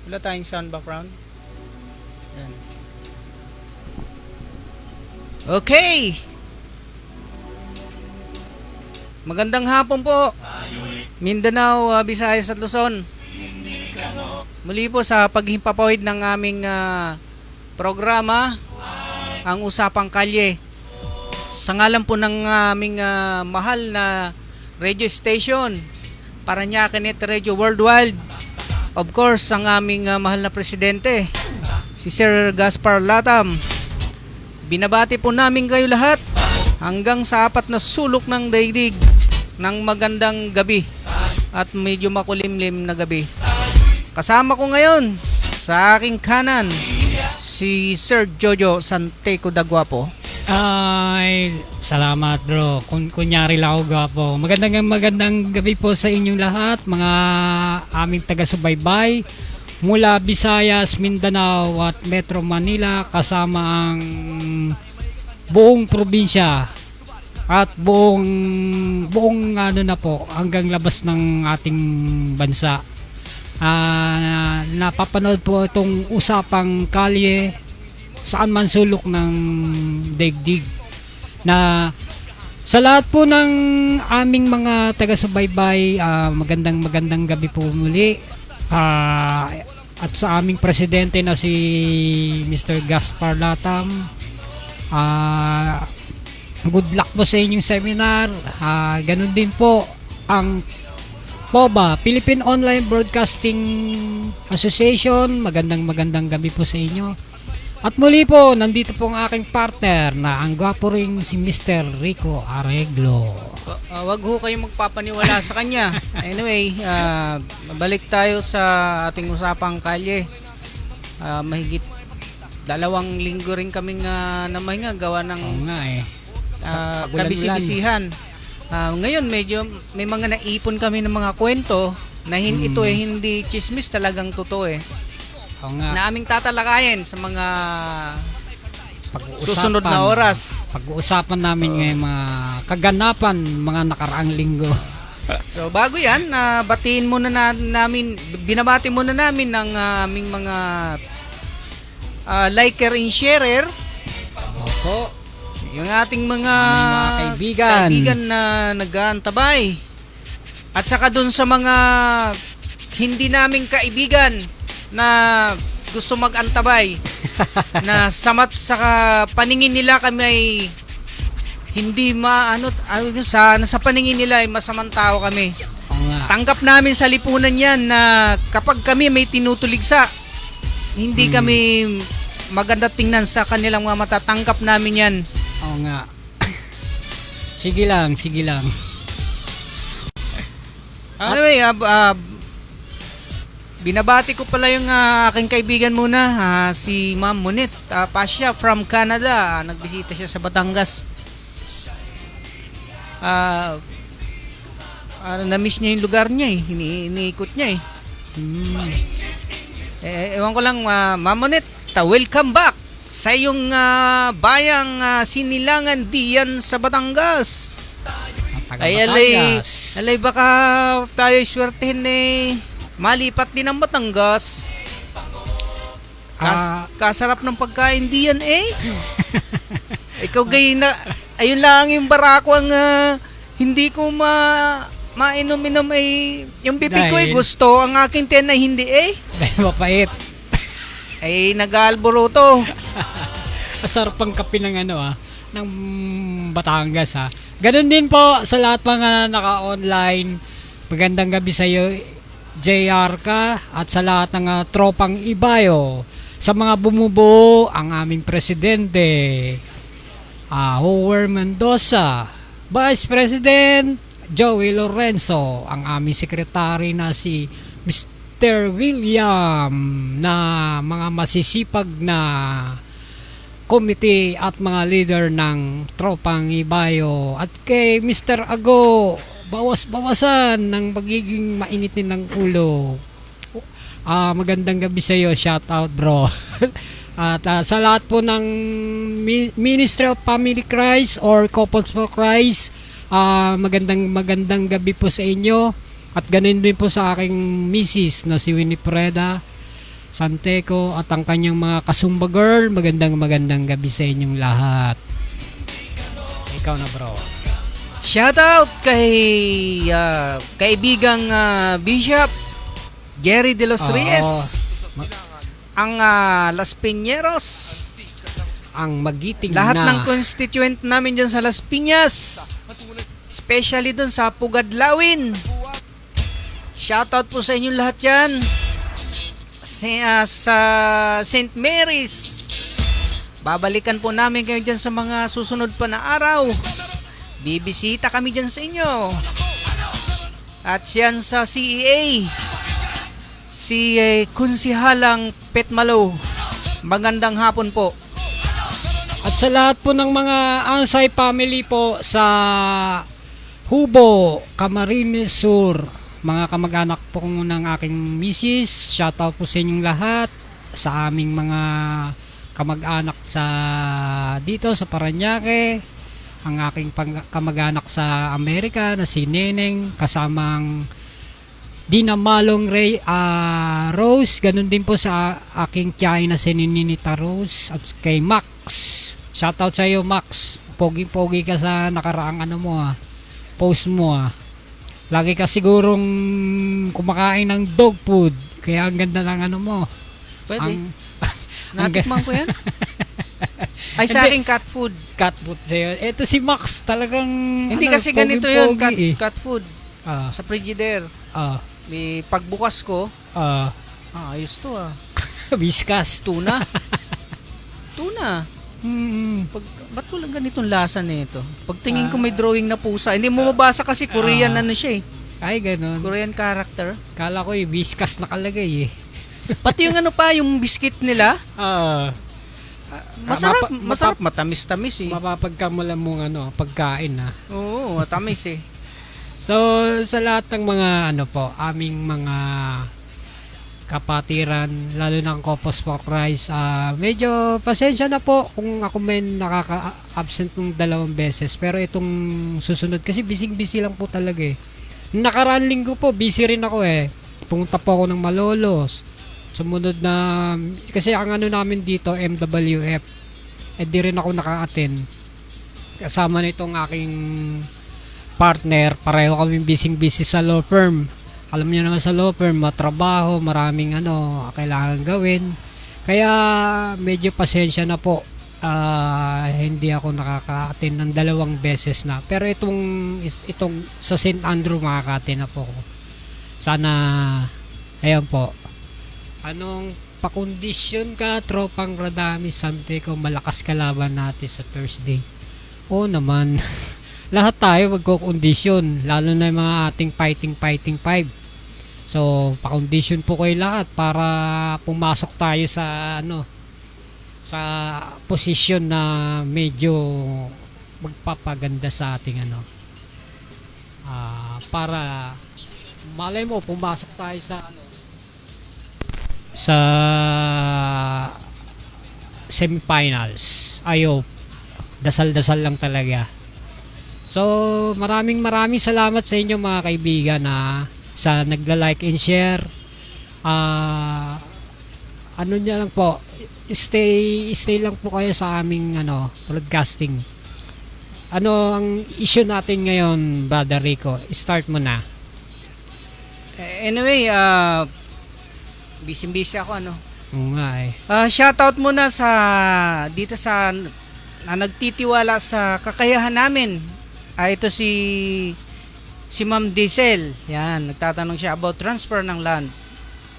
Wala tayong sound background. Yan. Okay. Magandang hapon po, Mindanao, Visayas at Luzon. Muli po sa paghimpapawid ng aming programa, ang Usapang Kalye. Sa ngalan po ng aming mahal na radio station, Parañaque Net Radio Worldwide. Of course, ang aming mahal na presidente, si Sir Gaspar Latam. Binabati po namin kayo lahat hanggang sa apat na sulok ng daigdig ng magandang gabi at medyo makulimlim na gabi. Kasama ko ngayon sa aking kanan si Sir Jojo Santeco Dagwapo. Ay, salamat bro. Kunyari lang ako gwapo. Magandang gabi po sa inyong lahat, mga aming taga-subaybay mula Visayas, Mindanao at Metro Manila, kasama ang buong probinsya at buong ano na po hanggang labas ng ating bansa. Napapanood po itong Usapang Kalye saan man sulok ng daigdig, na sa lahat po ng aming mga taga-subaybay, magandang gabi po muli, at sa aming presidente na si Mr. Gaspar Latam, good luck po sa inyong seminar. Ganun din po ang POBA, Philippine Online Broadcasting Association. Magandang gabi po sa inyo. At muli po, nandito po ang aking partner na ang gwapo ring si Mr. Rico Areglo. Wag ho kayong magpapaniwala sa kanya. Anyway, balik tayo sa ating Usapang Kalye. Mahigit 2 linggo rin kaming namahinga gawa ng kabisi-bisihan. Ngayon medyo may mga naipon kami ng mga kwento na ito hindi chismis, talagang totoo na aming tatalakayin sa mga susunod na oras. Pag-uusapan namin ngayon mga kaganapan mga nakaraang linggo. So bago yan, batiin muna binabati muna namin ng aming mga liker and sharer. Opo. Yung ating mga kaibigan na nag-aantabay. At saka dun sa mga hindi naming kaibigan na gusto mag-antabay na sa paningin nila kami ay hindi sa paningin nila ay masamang tao kami. Tanggap namin sa lipunan yan na kapag kami may tinutuligsa, hindi kami maganda tingnan sa kanilang mga mata. Tanggap namin yan. Oo nga. Sige lang. Anyway, binabati ko pala yung aking kaibigan muna, si Ma'am Monit Pasha from Canada. Nagbisita siya sa Batangas. Na-miss niya yung lugar niya iniikot niya ewan ko lang, Ma'am Monit, welcome back sa iyong bayang Sinilangan diyan sa Batangas. Alay baka tayo swertehin malipat din ang Batangas. Kasarap ng pagkain diyan Ikaw ayun lang yung barako ang hindi ko mainom-inom yung bibig ko gusto, ang aking tiyan ay hindi Dahil mapait. Nag-aalboroto. Masarap ang kape ng ng Batangas Ganun din po sa lahat mga naka-online. Magandang gabi sa iyo, JR ka, at sa lahat ng tropang Ibayo. Sa mga bumubuo, ang aming presidente, Howard Mendoza, Vice President Joey Lorenzo, ang aming sekretary na si Mr. William, na mga masisipag na committee at mga leader ng tropang Ibayo, at kay Mr. Ago, bawas-bawasan ng pagiging mainitin ng ulo. Magandang gabi sa iyo, shout out bro. At sa lahat po ng Ministry of Family Christ or Couples for Christ, magandang gabi po sa inyo. At ganun din po sa aking misis na si Winnie Preda. Santeco at ang kanyang mga kasumba girl. Magandang gabi sa inyong lahat. Ikaw na bro. Shoutout kay kaibigang Bishop Jerry De Los Reyes. Ang Las Piñeros. Ang magiting Lahat na. ng constituent namin dyan sa Las Piñas. Especially dun sa Pugadlawin. Shoutout po sa inyong lahat dyan. Sa St. Mary's. Babalikan po namin kayo dyan sa mga susunod pa na araw. Bibisita kami dyan sa inyo. At yan sa CEA. Si Kunsihalang Petmalo. Magandang hapon po. At sa lahat po ng mga Ansay family po sa Hubo, Camarines Sur, mga kamag-anak po ng aking misis, shoutout po sa inyong lahat, sa aming mga kamag-anak sa dito sa Parañaque, ang aking kamag-anak sa Amerika na si Neneng, kasamang Dina Malong Rose, ganun din po sa aking tiyahin na si Ninita Rose at kay Max. Shoutout sa iyo Max, pogi-pogi ka sa nakaraang post mo Lagi ka sigurong kumakain ng dog food. Kaya ang ganda ng mo. Pwede. Natikman ko yan. Ay, sa akin cat food. Cat food sa'yo. Ito si Max talagang Hindi kasi ganito yun, cat food. Sa Frigidaire. Pagbukas ko, ayos to Whiskas. Tuna. Ba't walang ganitong lasa nito? Pagtingin ko may drawing na pusa. Hindi mo mabasa kasi Korean siya eh. Ay, ganun. Korean character. Kala ko whiskas nakalagay eh. Pati yung yung biscuit nila. Masarap, matamis-tamis eh. Mapapagkamulan mong pagkain Oo, matamis eh. So, sa lahat ng mga aming mga kapatiran, lalo ng Kopos Pork Rice, medyo pasensya na po kung ako may nakaka-absent ng 2 beses, pero itong susunod kasi busy lang po talaga eh. Nakaraan linggo po busy rin ako pumunta po ako ng Malolos, sumunod na kasi ang namin dito MWF, di rin ako naka-attend kasama nitong aking partner, pareho kami busy sa law firm. Alam niyo naman sa law firm, matrabaho, maraming kailangan gawin. Kaya medyo pasensya na po. Hindi ako nakaka-attend ng 2 beses na. Pero itong sa St. Andrew makaka-attend na po ako. Sana, ayan po. Anong pakondisyon ka, tropang Radami Santeco, malakas kalaban natin sa Thursday? Oo naman. Lahat tayo magko-condition, lalo na yung mga ating fighting 5. So, pa-condition po kayo lahat para pumasok tayo sa sa posisyon na medyo magpapaganda sa ating para malay mo pumasok tayo sa semifinals. Ayo, dasal-dasal lang talaga. So, maraming salamat sa inyo mga kaibigan sa nagla-like and share. Niya lang po, stay lang po kayo sa aming broadcasting. Ang issue natin ngayon, Brother Rico? Start mo na. Anyway, busy ako Oo nga shoutout muna dito sa na nagtitiwala sa kakayahan namin. Ito si Ma'am Diesel. Yan, nagtatanong siya about transfer ng land.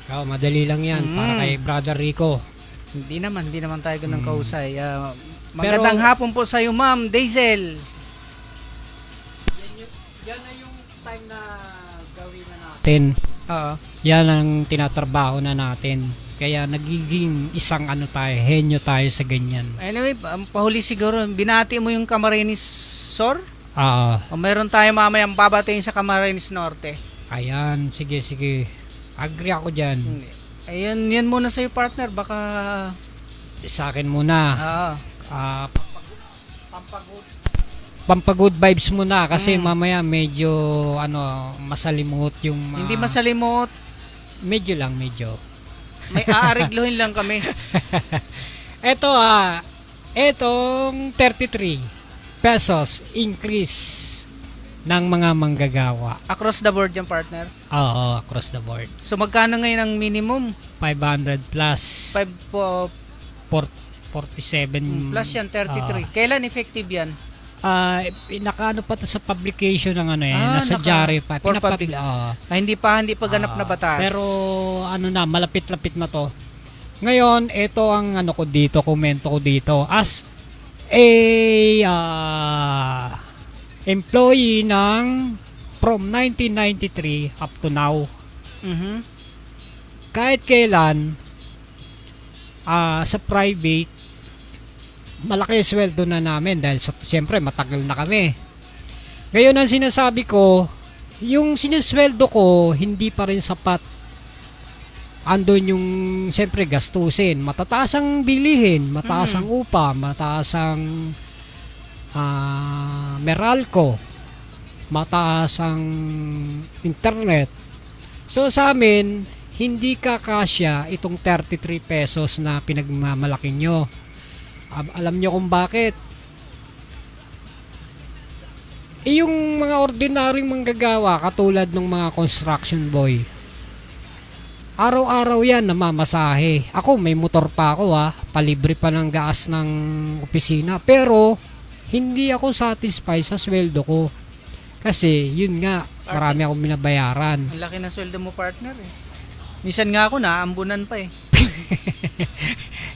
Madali lang yan para kay Brother Rico. Hindi naman tayo ganun kausay. Magandang hapon po sa iyo, Ma'am Diesel. Yan na yung time na gawin na natin. Yan ang tinatrabaho na natin. Kaya nagiging isang henyo tayo sa ganyan. Anyway, pahuli siguro, binati mo yung Camarines Sur? O meron tayo mamayang babatiin sa Camarines Norte. Ayan, sige. Agree ako dyan. Ayun, yan muna sa'yo partner, baka sa akin muna. Pampagood vibes muna kasi mamaya medyo masalimot yung hindi masalimot. Medyo. May aarigluhin lang kami. Ito etong 33 pesos increase ng mga manggagawa. Across the board yan, partner. Oo, across the board. So magkano ngayon ang minimum? 500 plus 5 po 47 plus yan, 33. Kailan effective yan? Nakaano pa to sa publication ng ano nasa naka- diary pa. for public. hindi pa ganap na batas. Pero ano na, malapit-lapit na to. Ngayon, ito ang ano ko dito, komento ko dito. As a employee ng from 1993 up to now, Mhm. kahit kailan sa private, malaki sweldo na namin dahil siyempre matagal na kami. Ngayon ang sinasabi ko, yung sinisweldo ko hindi pa rin sapat. Andun yung siyempre gastusin, matataas ang bilihin, mataas ang upa, mataas ang Meralco, mataas ang internet. So sa amin, hindi kakasya itong 33 pesos na pinagmamalaki nyo. Alam nyo kung bakit? Yung mga ordinaryong manggagawa katulad ng mga construction boy, araw-araw yan namamasahe. Ako may motor pa ako palibre pa ng gas ng opisina, pero hindi ako satisfied sa sweldo ko. Kasi yun nga, marami akong binabayaran. Ang laki ng sweldo mo, partner eh. Minsan nga ako naambunan pa eh.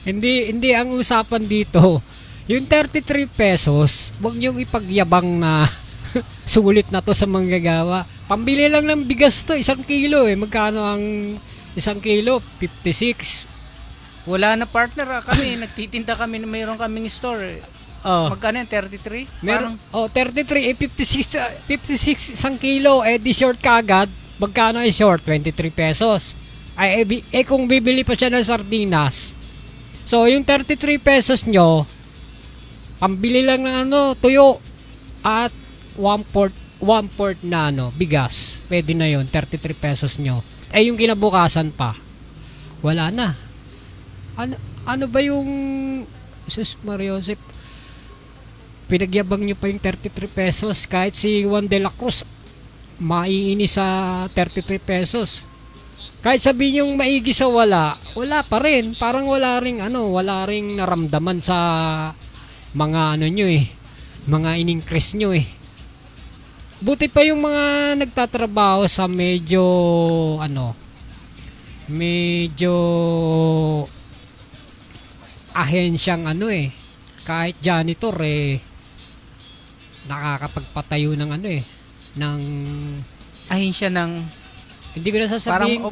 Hindi ang usapan dito. Yung 33 pesos, wag niyong ipagyabang na sulit na to sa manggagawa. Pambili lang ng bigas to, 1 kilo eh. Magkano ang 1 kilo? 56. Wala na, partner kami. Nagtitinda kami, mayroon kaming store eh. Magkano yan? 33? Meron, 33 56 1 kilo di short kagad. Magkano ay short? 23 pesos. Kung bibili pa siya ng sardinas, so yung 33 pesos nyo, pambili lang ng tuyo at 1/4 na bigas, pwede na yon, 33 pesos nyo. Yung kinabukasan pa, wala na. Ano ba yung Sus Mariosep, pinagyabang nyo pa yung 33 pesos. Kahit si Juan de la Cruz maiinis sa 33 pesos. Kahit sabihin yung maigi sa wala pa rin. Parang wala ring naramdaman sa mga nyo mga in-increase nyo Buti pa yung mga nagtatrabaho sa medyo ahensyang kahit janitor nakakapagpatayo ng ng ahensya ng hindi ko na sasabihin.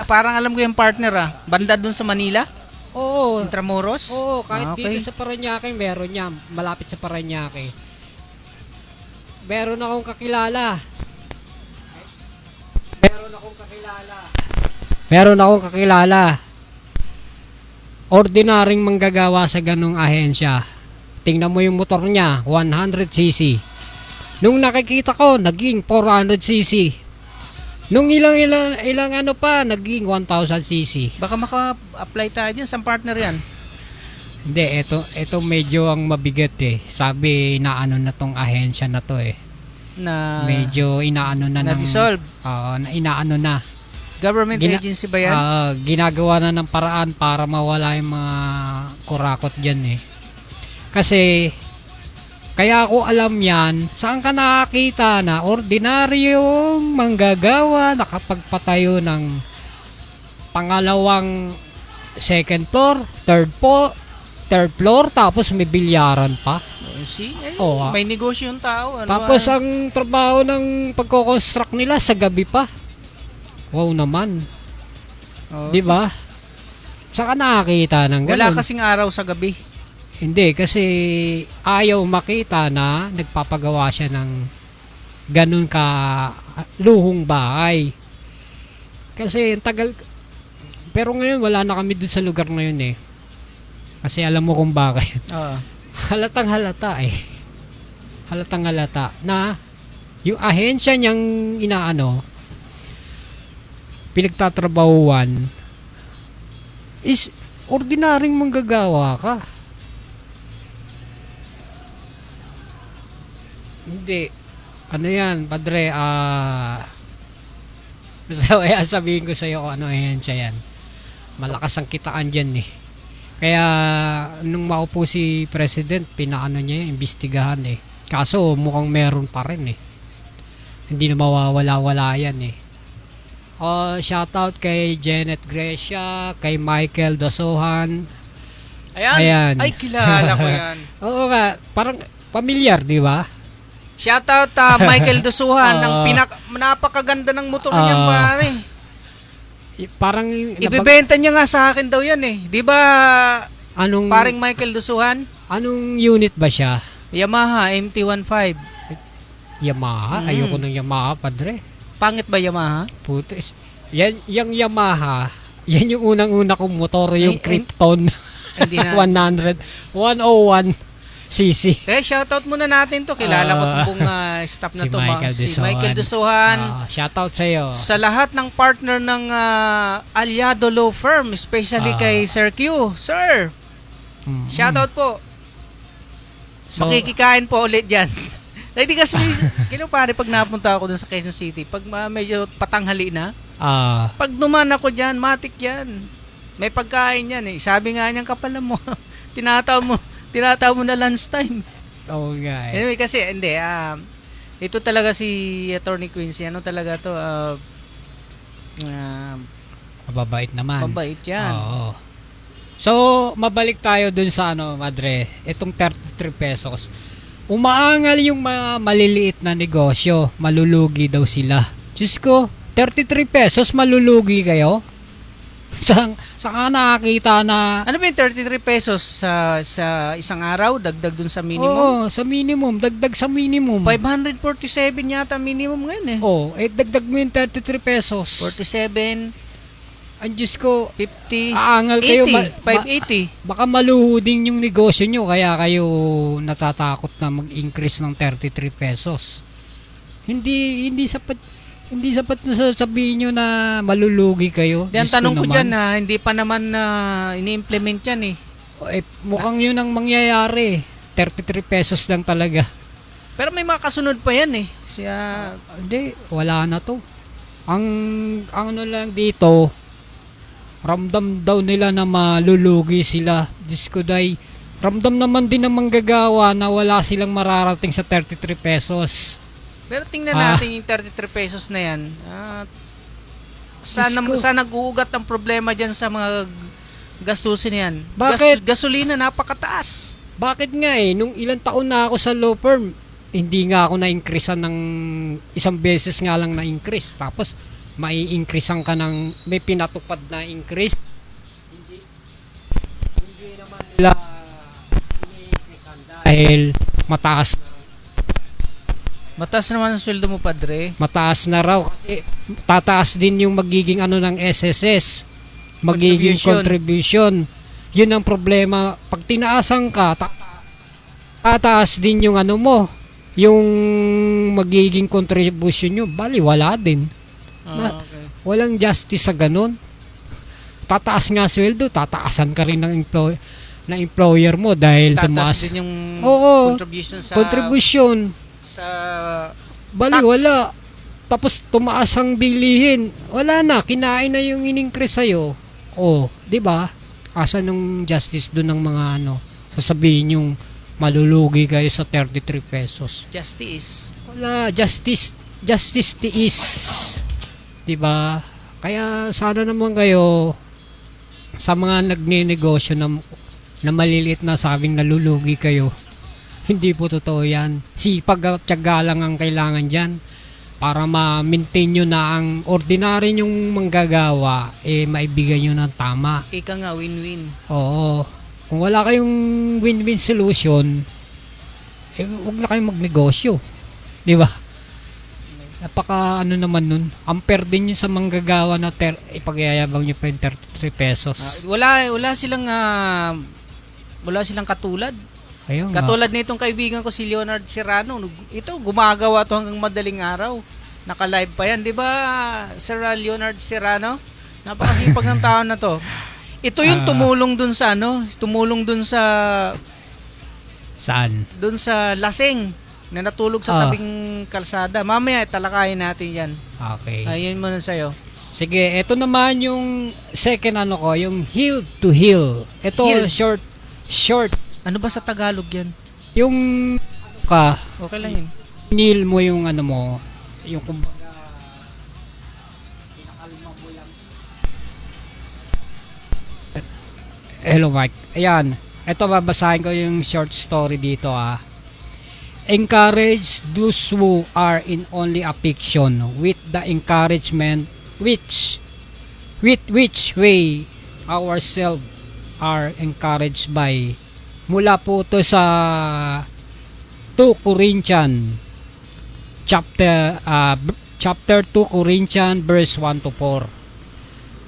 Parang alam ko yung partner banda dun sa Manila? Oo. Intramuros? Oo, kahit okay. Dito sa Parañaque meron niya, malapit sa Parañaque. Meron akong kakilala. Ordinaryong manggagawa sa ganung ahensya. Tingnan mo yung motor niya, 100cc. Nung nakikita ko, naging 400cc. Nung ilang naging 1000cc. Baka maka-apply tayo dyan sa partner yan. Hindi, ito medyo ang mabigat Sabi, inaano na tong ahensya na to Na medyo inaano na na-dissolve. Inaano na. Government agency ba yan? Ginagawa na ng paraan para mawala yung mga kurakot dyan Kasi kaya ako alam yan, saan ka nakakita na ordinaryong manggagawa nakapagpatayo ng pangalawang second floor, third floor, tapos may bilyaran pa. See? Oo, may negosyo yung tao. Tapos ang trabaho ng pagko-construct nila sa gabi pa. Wow naman. Oh. Di ba? Saan ka nakakita ng ganun? Wala kasing araw sa gabi. Hindi, kasi ayaw makita na nagpapagawa siya ng ganun ka luhong bahay. Kasi tagal. Pero ngayon wala na kami dun sa lugar na yun Kasi alam mo kung bakit. Halatang halata Halatang halata na yung ahensya niyang pinagtatrabahuan is ordinaryong manggagawa ka. Hindi. Ano yan, padre, basta sabihin ko sa'yo kung ano yan siya yan. Malakas ang kitaan dyan eh. Kaya nung maupo si President, pinaano niya yung imbestigahan eh. Kaso mukhang meron pa rin eh. Hindi na mawawala-wala yan eh. Shoutout kay Janet Gracia, kay Michael Dasohan. Ayan. Ay, kilala ko yan. Oo nga, parang familiar, di ba? Shoutout Michael Dusuhan. Napakaganda ng motor niyan, pare. Parang Ibebenta niya nga sa akin daw yan eh. Di ba, paring Michael Dusuhan? Anong unit ba siya? Yamaha MT-15. Yamaha? Ayoko ng Yamaha, padre. Pangit ba Yamaha? Putis. Yan, yung Yamaha, yan yung unang-una kong motor, yung Krypton. Hindi na. 101cc. Kaya shoutout muna natin to. Kilala ko itong buong staff na Si to. Michael Dusuhan. Shoutout sa'yo. Sa lahat ng partner ng Aliado Law Firm, especially kay Sir Q. Sir, shoutout po. So, Makikikain po ulit dyan. Hindi kasi, pare, pag napunta ako dun sa Quezon City, pag medyo patanghali na, pag duman ako dyan, matik yan. May pagkain yan eh. Sabi nga niyang kapalan mo, tinataw mo na lunchtime. Oo nga eh. Anyway, kasi, hindi, ito talaga si Attorney Quincy, ano talaga to, mababait naman. mabait yan. Oo. So, mabalik tayo dun sa madre, itong 33 pesos. Umaangal yung mga maliliit na negosyo, malulugi daw sila. Diyos ko, 33 pesos malulugi kayo? Saan ka nakakita na... Ano ba yung 33 pesos sa isang araw? Dagdag dun sa minimum? Oo, sa minimum. Dagdag sa minimum. 547 yata minimum ngayon eh. Oo, dagdag mo yung 33 pesos. 47, Ang Diyos ko, 50, aangal kayo. 580. Baka maluhuding yung negosyo nyo, kaya kayo natatakot na mag-increase ng 33 pesos. Hindi sapat na sasabihin nyo na malulugi kayo. Ang tanong ko dyan na hindi pa naman ini-implement yan eh. Mukhang yun ang mangyayari. 33 pesos lang talaga. Pero may mga kasunod pa yan eh. Hindi, wala na to. Ang ano lang dito, ramdam daw nila na malulugi sila. Diyos ko day, ramdam naman din ng manggagawa na wala silang mararating sa 33 pesos. Pero tingnan natin yung 33 pesos na yan. Saan nag-uugat ang problema dyan sa mga gastusin yan? Bakit? Gasolina, napakataas. Bakit nga nung ilang taon na ako sa law firm, hindi nga ako na-increasean ng isang beses nga lang na-increase. Tapos, mai-increasean ka ng may pinatupad na increase. Hindi naman nila i-increasean dahil mataas naman ang sweldo mo, padre. Mataas na raw kasi tataas din yung magiging ng SSS. Magiging contribution. Yun ang problema. Pag tinaasan ka, tataas din yung mo, yung magiging contribution nyo. Bali, wala din. Okay. Walang justice sa ganun. Tataas nga sweldo, tataasan ka rin ng employer mo dahil tataas tumaas din yung contribution sa bali tax. Wala. Tapos tumaas ang bilihin. Wala na, kinain na yung in-increase sa'yo. Di ba? Asa ng justice doon ng mga sasabihin yung malulugi kayo sa 33 pesos. Justice. Wala, justice tiis. Di ba? Kaya sana naman kayo sa mga nagnenegosyo na maliliit na sabing nalulugi kayo. Hindi po totoo yan. Sipag at tiyaga lang ang kailangan dyan para ma-maintain nyo na ang ordinary nyong manggagawa, maibigay nyo ng tama. Ika nga, win-win. Oo. Kung wala kayong win-win solution, huwag na kayong magnegosyo. Di ba? Napaka naman nun. Unfair din yun sa manggagawa na ipagyayabang nyo pa yung 33 pesos. Wala silang katulad. Ayun, Katulad nitong kaibigan ko si Leonard Serrano. Ito, gumagawa to hanggang madaling araw. Naka-live pa yan. Di ba, Sir Leonard Serrano? Napakasipag ng tao na to. Ito yung tumulong dun sa Saan? dun sa lasing na natulog sa tabing kalsada. Mamaya talakayin natin 'yan. Okay. Ayun muna sa'yo. Sige, ito naman yung second yung heal to heal. Ito Heal. short. Ano ba sa Tagalog 'yan? Yung ka Okay lang 'yun. heal mo yung yung kumbaga pinakalma mo lang. Hello Mike. Ayan. Ito babasahin ko yung short story dito Encourage those who are in only affliction with the encouragement with which way ourselves are encouraged by. Mula po to sa 2 Corinthians chapter 2 Corinthians verse 1 to 4.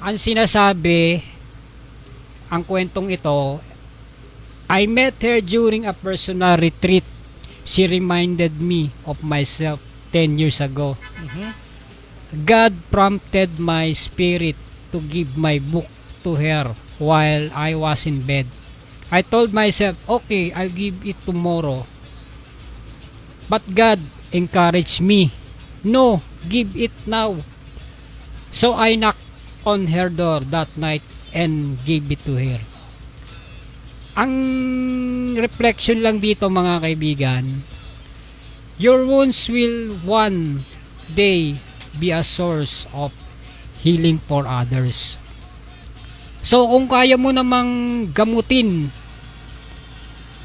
Ang sinasabi, ang kwentong ito, I met her during a personal retreat. She reminded me of myself 10 years ago. God prompted my spirit to give my book to her while I was in bed. I told myself, okay, I'll give it tomorrow. But God encouraged me, no, give it now. So I knocked on her door that night and gave it to her. Ang reflection lang dito mga kaibigan, your wounds will one day be a source of healing for others. So kung kaya mo namang gamutin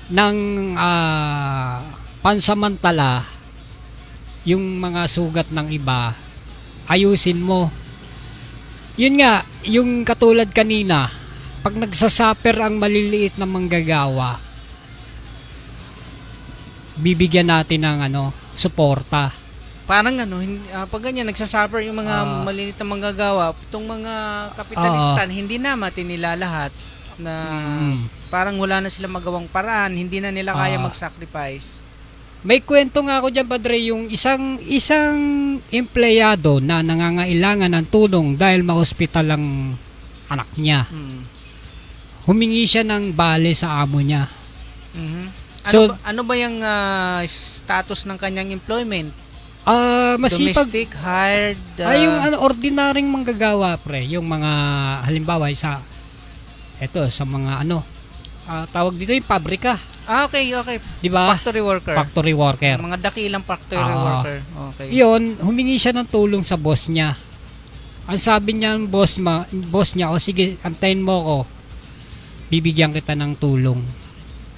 ng pansamantala yung mga sugat ng iba, ayusin mo. Yun nga, yung katulad kanina, pag nagsasuffer ang maliliit na manggagawa, bibigyan natin ng suporta. Parang pag ganyan nagsasuffer yung mga maliliit na manggagawa, itong mga kapitalistan hindi na matinilalahat na parang wala na silang magawang paraan, hindi na nila kaya mag-sacrifice. May kwento nga ako dyan, Padre, yung isang empleyado na nangangailangan ng tulong dahil ma-hospital ang anak niya. Humingi siya ng bale sa amo niya. Ano ba yung status ng kanyang employment? Masipag. Domestic, hired? Yung ordinaryong manggagawa, pre. Yung mga, halimbawa, sa mga tawag dito yung pabrika. Okay. Diba? Factory worker. Mga dakilang factory worker. Okay. Yun, humingi siya ng tulong sa boss niya. Ang sabi niya ng boss niya, sige, antayin mo ko. Bibigyan kita ng tulong.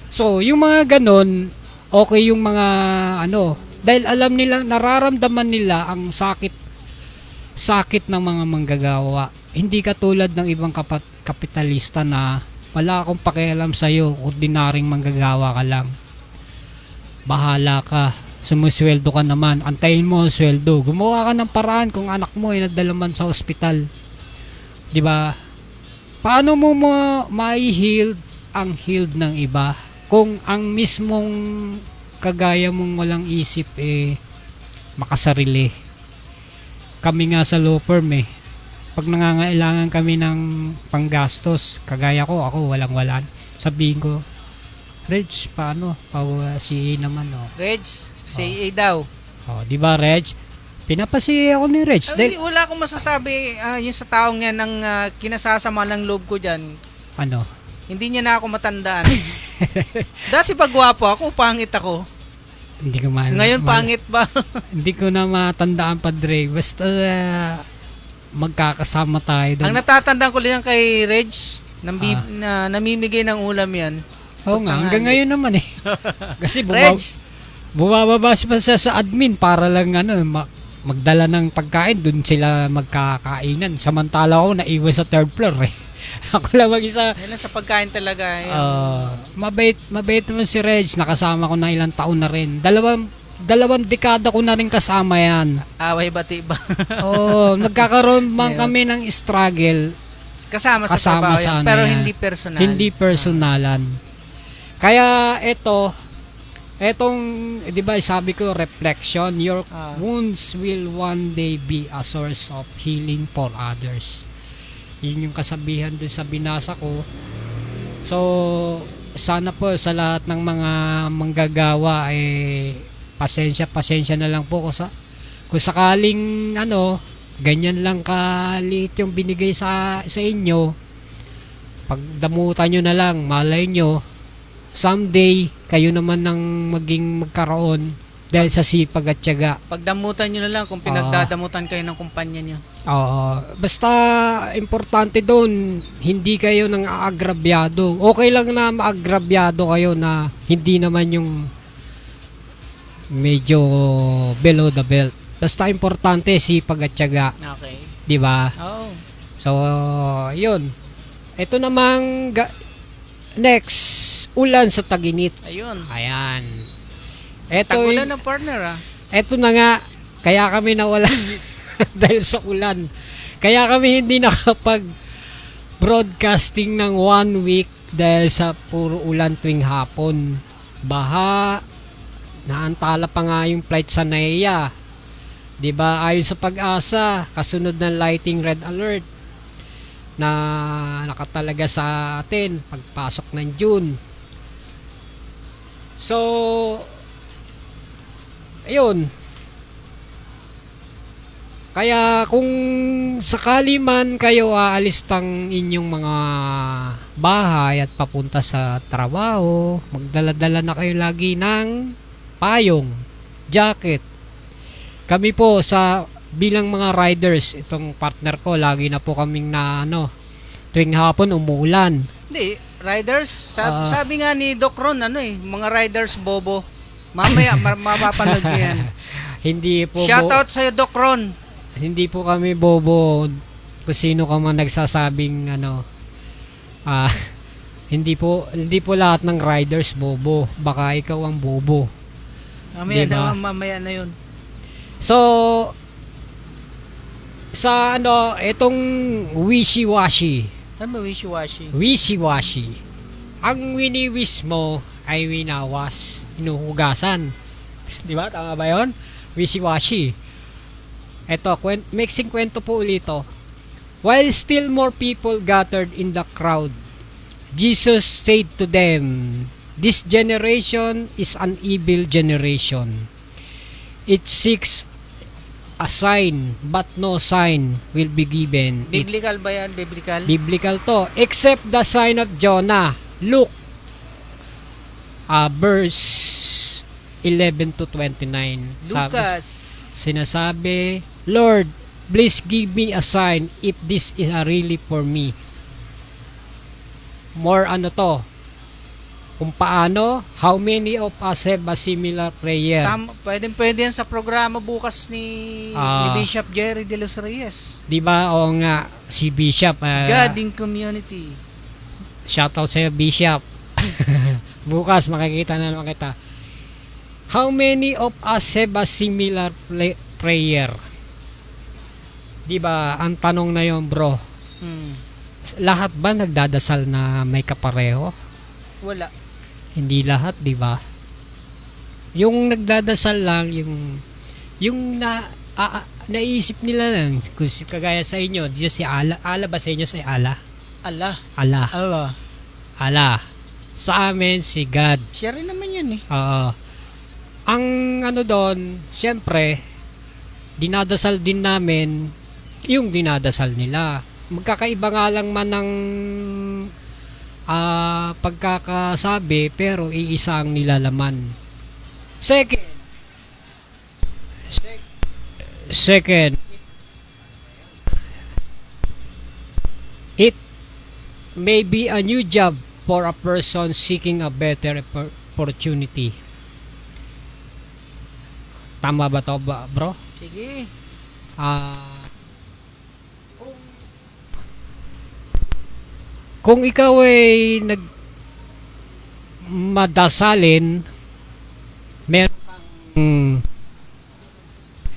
So, yung mga ganon, okay yung mga dahil alam nila, nararamdaman nila ang sakit ng mga manggagawa. Hindi katulad ng ibang kapitalista na wala akong pakialam sa'yo, ordinaryong manggagawa ka lang. Bahala ka, sumusweldo ka naman, antayin mo ang sweldo. Gumawa ka ng paraan kung anak mo ay nadala man sa ospital. Diba? Paano mo ma-heal ang healed ng iba kung ang mismong kagaya mong walang isip makasarili? Kami nga sa law firm pag nangangailangan kami ng panggastos, kagaya ko, ako walang-walan, sabihin ko, Reg, paano? CA naman, Reg, CA daw. Di ba, Reg? Pinapa-CA ako ni Reg. Wala akong masasabi yung sa taong yan ng kinasasama ng loob ko dyan. Ano? Hindi niya na ako matandaan. Dati pag gwapo ako, pangit ako. Hindi ko Ngayon pangit ba? Hindi ko na matandaan, Padre. Basta magkakasama tayo doon. Ang natatandaan ko lang kay Reg, na namimigay ng ulam yan. Oo nga, hanggang ngayon naman Kasi Reg! Bumababa pa sa admin para lang magdala ng pagkain, doon sila magkakainan. Samantala ako naiwan sa third floor Ako lang mag-isa. Yan sa pagkain talaga. Mabait naman si Reg. Nakasama ko na ilang taon na rin. Dalawang dekada ko na rin kasama yan. Away bati ba? Nagkakaroon man kami ng struggle. Kasama sa trabaho yan, pero hindi personal. Hindi personalan. Kaya etong, di ba sabi ko, reflection, your wounds will one day be a source of healing for others. Yun yung kasabihan dun sa binasa ko. So, sana po sa lahat ng mga manggagawa pasensya na lang po kung sakaling ganyan lang kaliit yung binigay sa inyo, pagdamutan nyo na lang, malay nyo someday kayo naman nang magkaroon dahil sa sipag at tiyaga. Pagdamutan nyo na lang kung pinagdadamutan kayo ng kumpanya nyo. Oo. Basta importante doon, hindi kayo nang aagrabyado. Okay lang na maagrabyado kayo na hindi naman yung medyo below the belt. Basta importante sipag at tiyaga. Okay. 'Di ba? Oo. So, yun. Ito namang next, ulan sa Taginit. Ayun. Ayan. Ito Tagulan ng partner Ito na nga, kaya kami nawalan dahil sa ulan. Kaya kami hindi nakapag broadcasting ng 1 week dahil sa puro ulan tuwing hapon. Baha, naantala pa nga yung flight sa NAIA. 'Di ba? Ayon sa Pag-asa, kasunod ng lighting red alert na nakatalaga sa atin pagpasok ng June. So, ayun. Kaya kung sakali man kayo aalis tang inyong mga bahay at papunta sa trabaho, magdala-dala na kayo lagi ng payong, jacket. Kami po bilang mga riders, itong partner ko, lagi na po kaming tuwing hapon umuulan. Hindi, riders, sabi nga ni Doc Ron, mga riders bobo. Mamaya, mapapanood niyo yan. Hindi po Shoutout sa'yo, Doc Ron. Hindi po kami bobo. Kung sino ka man nagsasabing hindi po lahat ng riders bobo. Baka ikaw ang bobo. Mamaya na yun. So, sa itong wishy-washy. Ano ba wishy-washy? Wishy-washy. Ang wini-wish mo ay winawas, hinuhugasan. Di ba? Tama ba yun? Wishy-washy. Eto, mixing kwento po ulit to. While still more people gathered in the crowd, Jesus said to them, "This generation is an evil generation. It seeks a sign, but no sign will be given." Biblical ba yan? Biblical? Biblical to. Except the sign of Jonah. Luke, verse 11 to 29. Lucas. Sinasabi, "Lord, please give me a sign if this is really for me." More to, kung paano, how many of us have a similar prayer? Pwede yan sa programa bukas ni Bishop Jerry De Los Reyes. Diba? O nga, si Bishop. God in Community. Shoutout sa'yo, Bishop. Bukas, makikita na naman kita. How many of us have a similar prayer? Diba? Ang tanong na yon, bro. Lahat ba nagdadasal na may kapareho? Wala. Hindi lahat, di ba? Yung nagdadasal lang, yung naisip nila lang, kung kagaya sa inyo, Diyos si Allah. Allah ba sa inyo si Allah? Allah. Allah. Allah. Allah. Sa amin, si God. Siya rin naman yan Oo. Ang doon, siyempre, dinadasal din namin yung dinadasal nila. Magkakaiba nga lang man ng pagkakasabi, pero iisa ang nilalaman. Second, it may be a new job for a person seeking a better opportunity. Tama ba to, bro? Sige. Kung ikaw ay madasalin, meron kang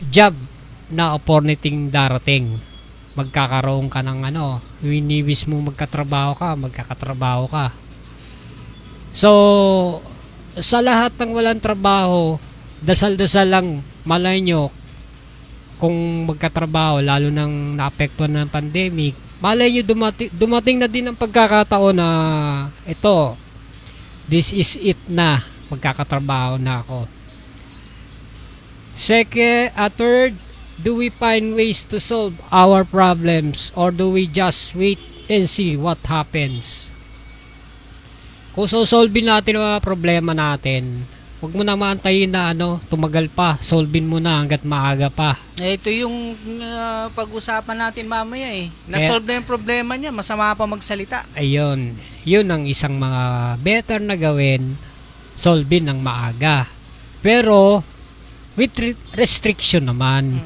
job na opportunity darating. Magkakaroon ka ng winiwis mo magkakatrabaho ka. So, sa lahat ng walang trabaho, dasal-dasal lang, malay nyo, kung magkatrabaho, lalo nang naapektuhan ng pandemic, malay nyo dumating na din ang pagkakataon na ito, this is it na, magkakatrabaho na ako. Third, do we find ways to solve our problems or do we just wait and see what happens? Kung sosolvin natin ang mga problema natin, huwag mo na maantayin na tumagal pa. Solvin mo na hanggat maaga pa. Ito yung pag-usapan natin mamaya eh. Na-solve na yung problema niya, masama pa magsalita. Ayun. Yun ang isang mga better na gawin. Solvin ng maaga. Pero, with restriction naman.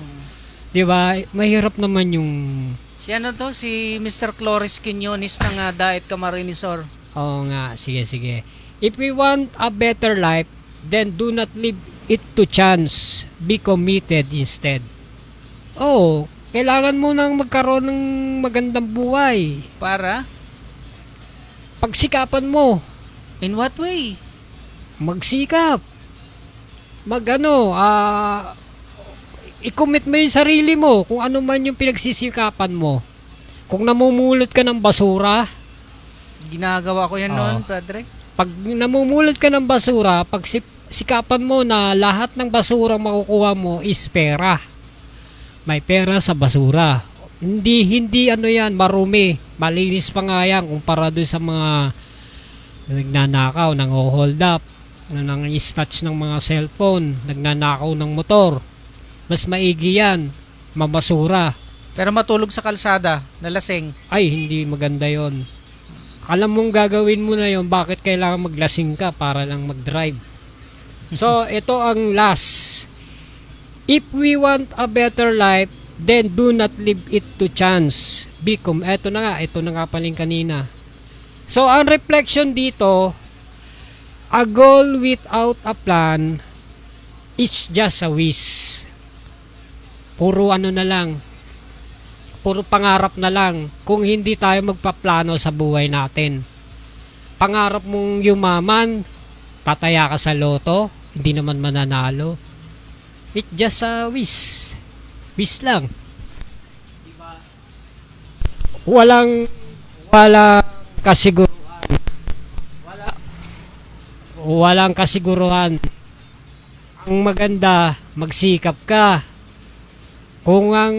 Diba? Mahirap naman yung... Si Mr. Cloris Quinones ng Diet Camarinesor. Oo nga, sige. If we want a better life, then do not leave it to chance. Be committed instead. Kailangan mo nang magkaroon ng magandang buhay. Para? Pagsikapan mo. In what way? Magsikap. I-commit mo yung sarili mo kung ano man yung pinagsisikapan mo. Kung namumulot ka ng basura, Ginagawa ko yan noon, Padre. pag namumulot ka ng basura, sikapan mo na lahat ng basura makukuha mo is pera. May pera sa basura. Hindi yan, marumi. Malinis pa nga yan kumpara doon sa mga nagnanakaw, nang-hold up, nang-snatch ng mga cellphone, nagnanakaw ng motor. Mas maigi yan, mabasura. Pero matulog sa kalsada, nalasing. Ay, hindi maganda yon. Alam mong gagawin mo na yon, bakit kailangan maglasing ka para lang mag-drive? So, ito ang last. If we want a better life, then do not leave it to chance. Ito na nga paling kanina. So, ang reflection dito, a goal without a plan is just a wish. Puro na lang. Puro pangarap na lang kung hindi tayo magpaplano sa buhay natin. Pangarap mong yumaman, tataya ka sa loto, hindi naman mananalo. It's just a wish. Wish lang. Diba? Walang kasiguruhan. Walang kasiguruhan. Ang maganda, magsikap ka. Kung ang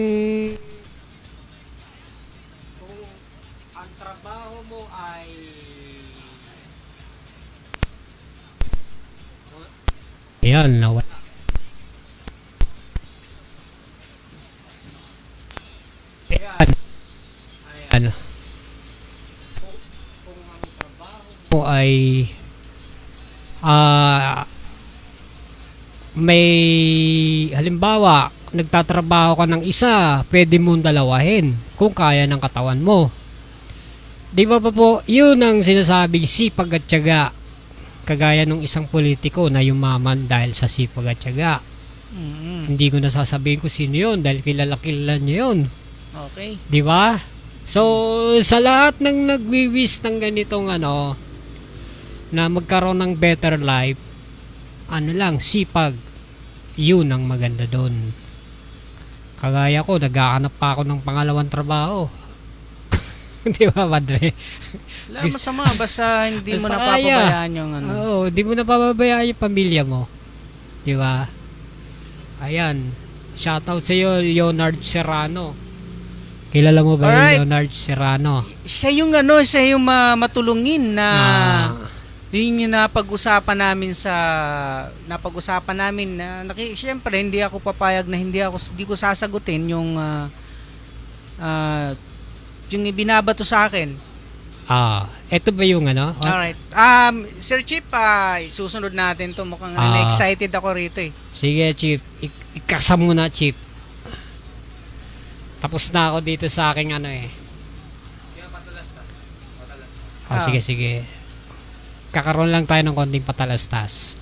trabaho mo ay ayan, nawala. Ayan. Kung ang trabaho mo ay may halimbawa nagtatrabaho ka ng isa, pwede mong dalawahin kung kaya ng katawan mo. Di ba po, yun ang sinasabing sipag at tiyaga. Kagaya ng isang politiko na yumaman dahil sa sipag at tiyaga. Hindi ko nasasabihin kung sino yun dahil kilala niya yun. Okay. Di ba? So, sa lahat ng nagwiwis ng ganitong na magkaroon ng better life, sipag. Yun ang maganda doon. Kagaya ko, naghahanap pa ako ng pangalawang trabaho. Di ba, Padre? Wala masama, basta hindi mo napapabayaan yung Oo, hindi mo napapabayaan yung pamilya mo. Di ba? Ayan. Shoutout sa iyo, Leonard Serrano. Kilala mo ba yung Leonard Serrano? Siya yung matulungin na yun yung napag-usapan namin na siyempre hindi ako papayag na hindi ko sasagutin yung yung ibinabato sa akin. Ito ba yung Alright. Sir Chip, susunod natin to. Mukhang excited ako rito eh. Sige, Chip. Ikasa muna, Chip. Tapos na ako dito sa aking Sige. Kakaroon lang tayo ng konting patalastas.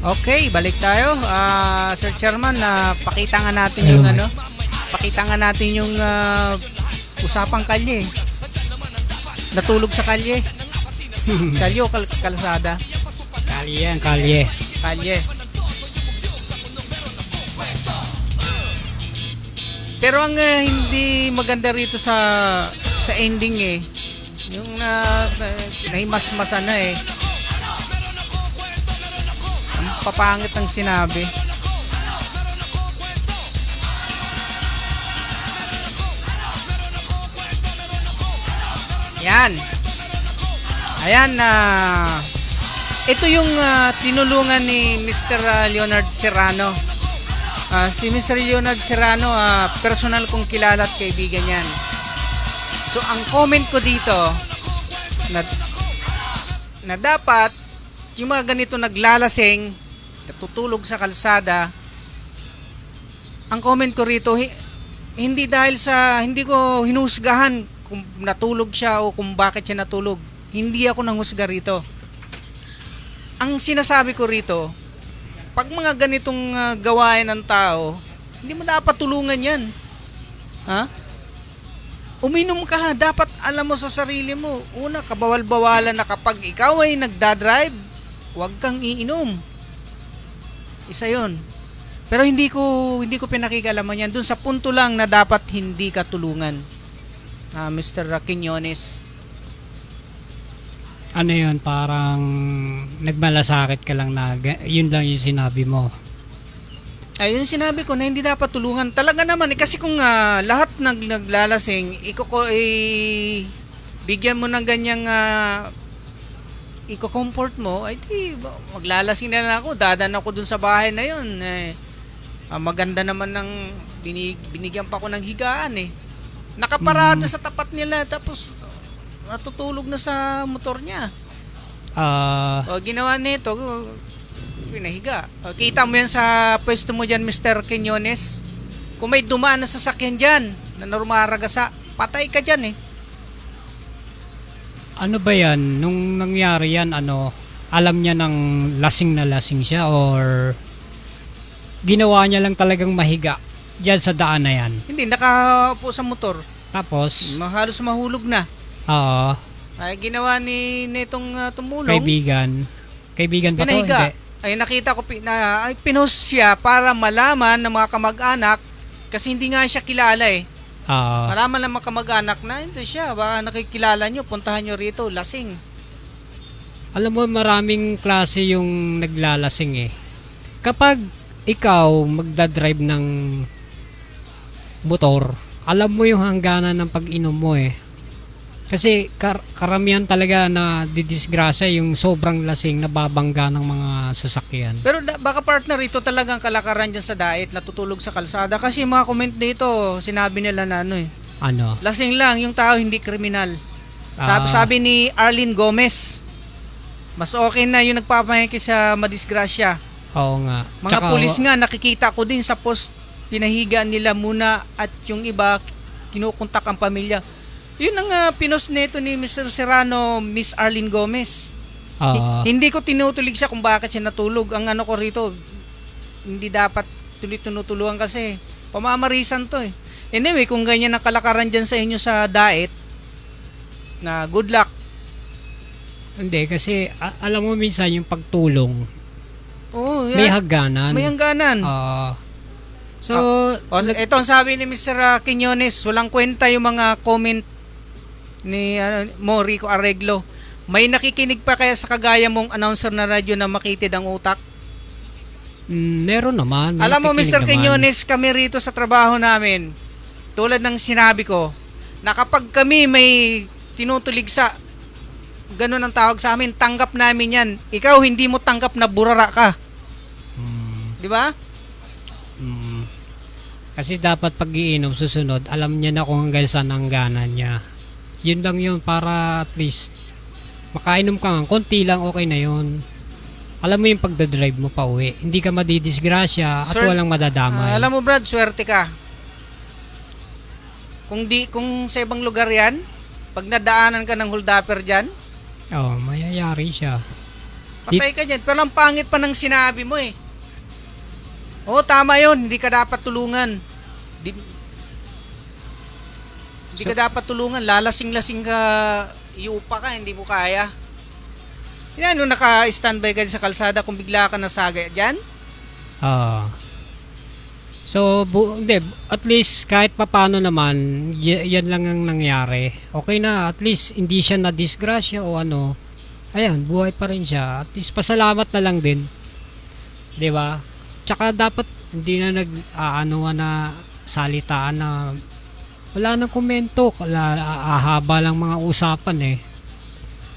Okay, balik tayo. Sir Chairman, pakita nga natin Ayun. yung pakita nga natin yung usapang kalye. Natulog sa kalye. Kalye o kalsada? Kalye yan, kalye. Kalye. Pero ang hindi maganda rito sa ending yung nahimasmasan na ang papangit ng sinabi. Yan. Ayan ito yung tinulungan ni Mr. Leonard Serrano. Si Mr. Leonard Serrano, personal kong kilala at kaibigan yan. So, ang comment ko dito, na dapat, yung mga ganito naglalasing, natutulog sa kalsada, ang comment ko rito, hindi dahil sa, hindi ko hinusgahan kung natulog siya o kung bakit siya natulog. Hindi ako nanghusga rito. Ang sinasabi ko rito, pag mga ganitong gawain ng tao, hindi mo dapat tulungan yan. Ha? Uminom ka, dapat alam mo sa sarili mo. Una, kabawal-bawalan na kapag ikaw ay nagdadrive, huwag kang iinom. Isa yon. Pero hindi ko pinakikalaman yan. Doon sa punto lang na dapat hindi ka tulungan. Mr. Quinones. Ano yun, parang nagmalasakit ka lang na yun lang yung sinabi mo. Ayun sinabi ko na hindi dapat tulungan. Talaga naman kasi kung lahat naglalasing, bigyan mo ng ganyang iko-comfort mo, ay di maglalasing na lang ako, dadan ako dun sa bahay na yun. Maganda naman ng binigyan pa ko ng higaan Nakaparada sa tapat nila tapos natutulog na sa motor niya. Ginawa nito, pinahiga. Kita mo yan sa pwesto mo dyan, Mr. Quinones. Kung may dumaan na sasakyan dyan na narumaraga patay ka dyan Ano ba yan? Nung nangyari yan, alam niya ng lasing na lasing siya or ginawa niya lang talagang mahiga dyan sa daan na yan? Hindi, nakaupo sa motor. Tapos? Halos mahulog na. Oo. Ay, ginawa ni nitong tumulong. Kaibigan ba to? Pinahiga. Hindi. Ay, nakita ko pinost siya para malaman ng mga kamag-anak kasi hindi nga siya kilala Malaman ng mga kamag-anak na hindi siya. Baka nakikilala nyo, puntahan nyo rito, lasing. Alam mo, maraming klase yung naglalasing Kapag ikaw magdadrive ng motor, alam mo yung hangganan ng pag-inom mo Kasi karamihan talaga na didisgrasya yung sobrang lasing na babangga ng mga sasakyan. Pero baka partner, ito talagang kalakaran dyan sa diet, natutulog sa kalsada. Kasi yung mga comment dito, sinabi nila na Ano? lasing lang, yung tao hindi kriminal. Sabi ni Arlene Gomez, mas okay na yung nagpapahingki sa madisgrasya. Oo nga. Mga pulis nga, nakikita ko din sa post, pinahiga nila muna at yung iba, kinukontak ang pamilya. Yun ang pinost nito ni Mr. Serrano, Miss Arlene Gomez. Hindi ko tinutulig siya kung bakit siya natulog. Ang ko rito, hindi dapat tinutulungan kasi pamamarisan to Anyway, kung ganyan ang kalakaran dyan sa inyo sa diet, na good luck. Hindi, kasi alam mo minsan yung pagtulong, may hangganan. May hangganan. Ito ang sabi ni Mr. Quinones, walang kwenta yung mga comment ni Rico Arreglo. May nakikinig pa kaya sa kagaya mong announcer na radyo na makitid ang utak? Meron naman. Alam mo, Mr. Quinones, kami rito sa trabaho namin, tulad ng sinabi ko, na kapag kami may tinutulig sa ganun ang tawag sa amin, tanggap namin yan. Ikaw, hindi mo tanggap na burara ka. Di ba? Kasi dapat pag-iinom susunod, alam niya na kung hanggang saan ang gana niya. Yun lang yun para at least makainom ka nga, konti lang okay na yun. Alam mo yung pagdadrive mo pa uwi, hindi ka madidisgrasya at walang madadamay. Alam mo Brad, swerte ka. Kung sa ibang lugar yan, pag nadaanan ka ng holdapper dyan, mayayari siya. Patay ka dyan. Pero ang pangit pa ng sinabi mo eh. Oo, tama yun. Hindi ka dapat tulungan. Hindi ka dapat tulungan. Lalasing-lasing ka, iupa ka, hindi mo kaya. Yan, nung naka-standby ka sa kalsada, kung bigla ka nasaga dyan, So, hindi, at least kahit papano naman, yan lang ang nangyari. Okay na, at least hindi siya na-disgrasya o ano. Ayan, buhay pa rin siya. At least pasalamat na lang din. 'Di ba? Tsaka dapat hindi na na salitaan na wala nang komento, ahaba lang mga usapan eh.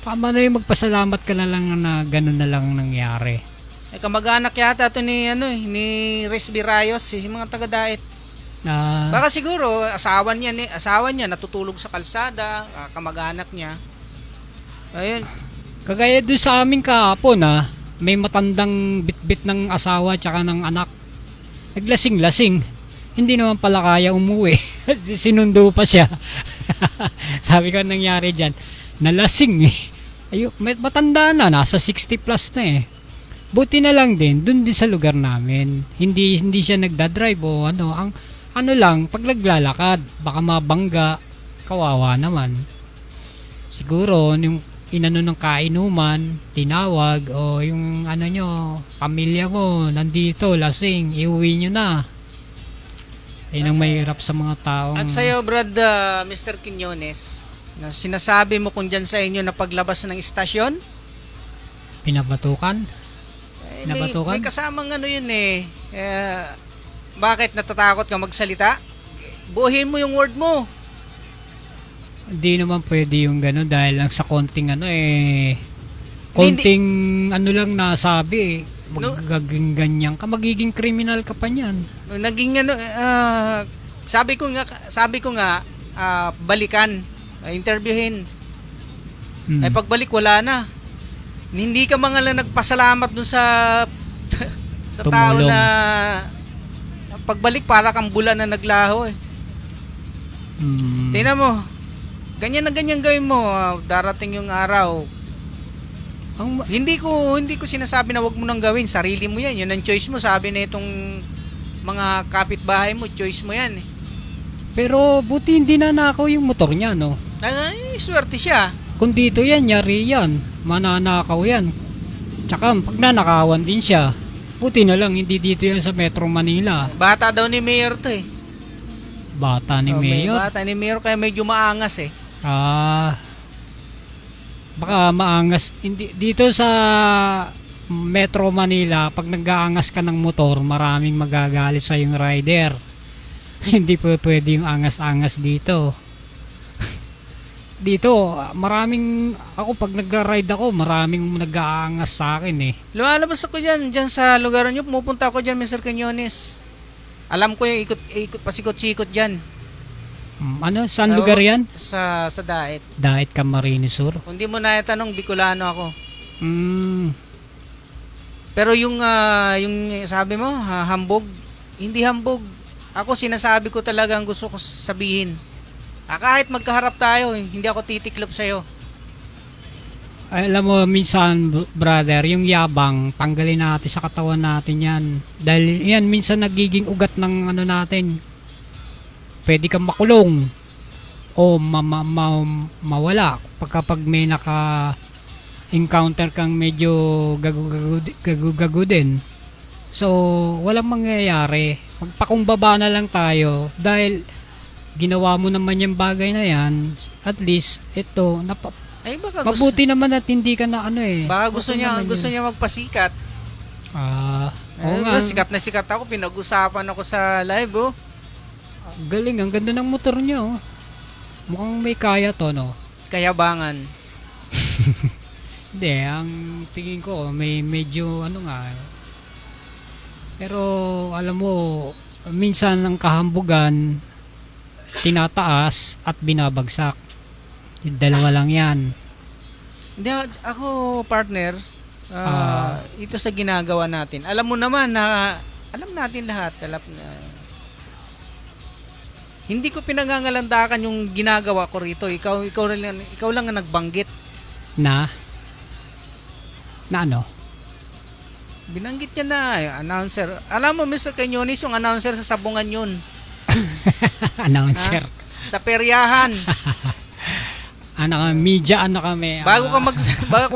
Tama na yung magpasalamat ka na lang na ganun na lang nangyari. ay kamag-anak yata ito ni, ni Res Birayos, yung mga taga-Daet. Baka siguro, asawa niya natutulog sa kalsada, kamag-anak niya. Ayun. Kagaya doon sa amin kahapon may matandang bitbit ng asawa tsaka ng anak. Naglasing-lasing. Hindi naman pala kaya umuwi. Sinundo pa siya. Sabi ko nangyari dyan. Nalasing eh. Matanda na. Nasa 60 plus na eh. Buti na lang din. Doon din sa lugar namin. Hindi siya nagdadrive o ano. Ang lang. Pag naglalakad. Baka mabangga. Kawawa naman. Siguro yung inano ng kainuman, tinawag, o yung nyo, pamilya mo, nandito, lasing, iuwi nyo na. Ayun ang mahirap sa mga taong... At sa'yo, Brad, Mr. Quiñones, sinasabi mo kung dyan sa inyo na paglabas ng istasyon? Pinabatukan? May kasamang yun eh. Bakit natatakot ka magsalita? Buuhin mo yung word mo. Hindi naman pwede yung gano'n dahil lang sa konting konting lang nasabi magiging ganyan ka, magiging criminal ka pa niyan. Naging sabi ko nga balikan, interviewin. Ay pagbalik wala na. Hindi ka mga lang nagpasalamat dun sa sa tao Tumulong. na pagbalik para kang bula na naglaho eh. Tingnan mo. Ganyan na ganyan gawin mo, darating yung araw. Hindi ko sinasabi na wag mo nang gawin, sarili mo 'yan. 'Yun ang choice mo, sabi na itong mga kapitbahay mo, choice mo 'yan eh. Pero buti hindi nanakaw yung motor niya, no? Ay, swerte siya. Kung dito yan, yari yan. Mananakaw yan. Tsaka pag nanakawan din siya, buti na lang hindi dito yan sa Metro Manila. Bata daw ni Mayor to eh. Bata ni Mayor? Bata ni Mayor kaya medyo maangas eh. Baka maangas. Dito sa Metro Manila, pag nag-aangas ka ng motor, maraming magagalit sa yung rider. Hindi po pwede yung angas-angas dito. Dito, ako pag nagra-ride ako, maraming nag-aangas sa akin eh. Lumalabas ako dyan sa lugar nyo, pumupunta ako dyan, Mr. Quiñones. Alam ko yung ikot pasikot-sikot dyan. Saan lugar yan? Sa Daet. Daet Camarines Sur. Kung di mo na itanong, Bicolano ako. Pero yung sabi mo, hambog, hindi hambog. Ako sinasabi ko talaga ang gusto ko sabihin. Kahit magkaharap tayo, hindi ako titiklop sa'yo. Alam mo, minsan, brother, yung yabang, tanggalin natin sa katawan natin yan. Dahil yan, minsan nagiging ugat ng natin. Pwede kang makulong o mawala pag may naka-encounter kang medyo gagu din. So, walang mangyayari. Magpakumbaba na lang tayo dahil ginawa mo naman yung bagay na yan. At least, ito, mabuti naman at hindi ka na Baka gusto niya magpasikat. Oo nga. Sikat na sikat ako, pinag-usapan ako sa live oh. Galing, ang ganda ng motor niya oh. Mukhang may kaya to, no? Kayabangan. Hindi, ang tingin ko may medyo pero alam mo, minsan ang kahambugan tinataas at binabagsak. Yung dalawa lang yan. Hindi, ako partner, ito sa ginagawa natin. Alam mo naman na alam natin lahat, hindi ko pinangangalandakan yung ginagawa ko rito. Ikaw lang ang nagbanggit. Na ano? Binanggit niya na, announcer. Alam mo, Mr. Canyonis, yung announcer sa sabungan yun. Announcer. Sa peryahan. Media kami. Bago ka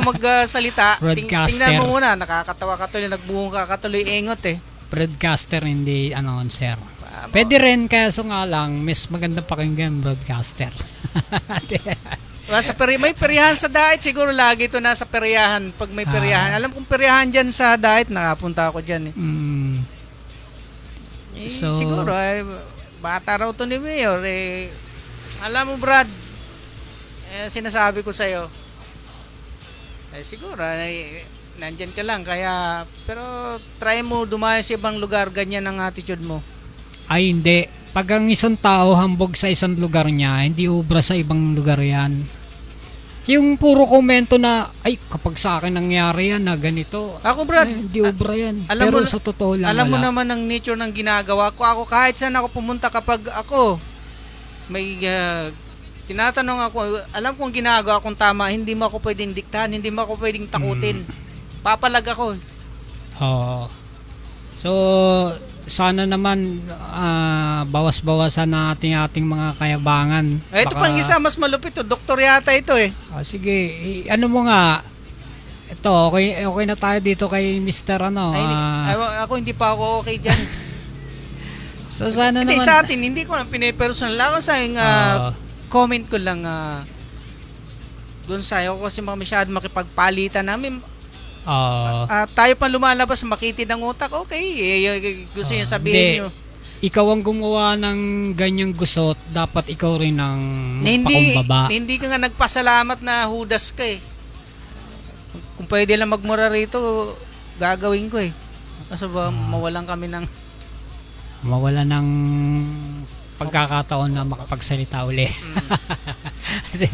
magsalita, Broadcaster. tingnan mo muna, nakakatawa ka tuloy, nagbuhong ka tuloy ingot eh. Broadcaster, hindi announcer. Pwede rin, kaso nga lang, mas maganda pakinggan broadcaster. May peryahan sa Daet, siguro lagi ito nasa peryahan. Pag may peryahan, alam kong peryahan dyan sa Daet, nakapunta ako dyan eh. Siguro, bata raw to ni Mayor eh. Alam mo Brad, sinasabi ko sa'yo, siguro, nandyan ka lang, kaya, pero try mo dumayo sa ibang lugar, ganyan ang attitude mo. Ay, hindi. Pag ang isang tao hambog sa isang lugar niya, hindi ubra sa ibang lugar yan. Yung puro komento na, ay, kapag sa akin nangyari yan na ganito, ako Brad, hindi ubra yan. Pero sa totoo lang, alam mo wala. naman ang nature ng ginagawa ko. Ako kahit saan ako pumunta, kapag ako may tinatanong ako, alam kong ginagawa kong tama, hindi mo ako pwedeng diktahan, hindi mo ako pwedeng takutin. Papalag ako. Oo. So, sana naman bawas-bawasan natin ating mga kayabangan. Ito pang isa, mas malupit to. Doktor yata ito eh. Sige, ano mo nga, ito, okay na tayo dito kay Mr. Ako hindi pa ako okay dyan. So, sana Hindi, naman. sa atin, hindi ko na pinipersonal. Ako sa comment ko lang doon sa'yo kasi masyado makipagpalitan namin. Tayo pa lumalabas, makitid ang utak, okay. Gusto niya sabihin nyo. Ikaw ang gumawa ng ganyang gusot, dapat ikaw rin ang pakumbaba. Hindi ka nga nagpasalamat na hudas ka eh. Kung pwede lang magmura rito, gagawin ko eh. Kasi ba mawalan ng pagkakataon na makapagsalita uli. Kasi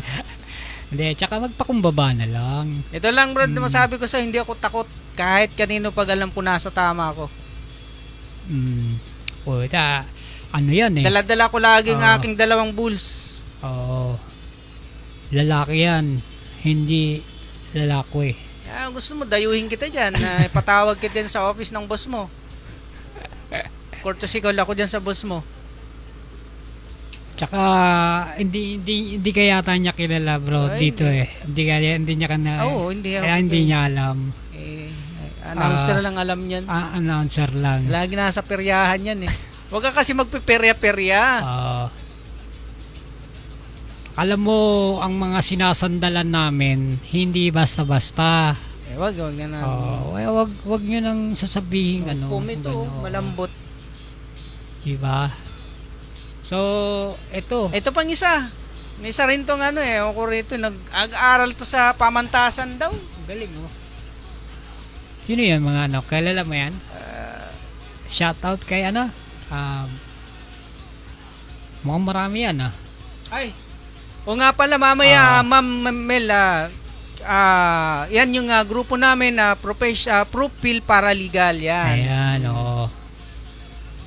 hindi, tsaka magpakumbaba na lang. Ito lang Brad, masabi ko sa hindi ako takot kahit kanino pag alam ko nasa tama ako. Ano yan eh. Dala-dala ko lagi ng aking 2 bulls. Lalaki yan. Hindi lalaki. Gusto mo, dayuhin kita dyan. Patawag kita dyan sa office ng boss mo. Courtesy call ako dyan sa boss mo. Tsaka hindi kaya yata niya kilala bro dito eh. Hindi niya kana. Hindi ako. Kaya hindi niya alam. Announcer lang alam niyan. Announcer lang. Lagi nasa peryahan yan eh. Huwag ka kasi magpiperya-perya. Alam mo, ang mga sinasandalan namin, hindi basta-basta. Wag na na. Wag niyo nang sasabihin Pumito, malambot. Diba? So, ito pang isa. May isa rin tong ako rito, nag-aaral to sa pamantasan daw. Galing Sino yan mga Kilala mo yan? Shoutout kay mukhang marami yan Ay. O nga pala mamaya, Ma'am Mel, yan yung grupo namin na Profil Paralegal yan. Ayan,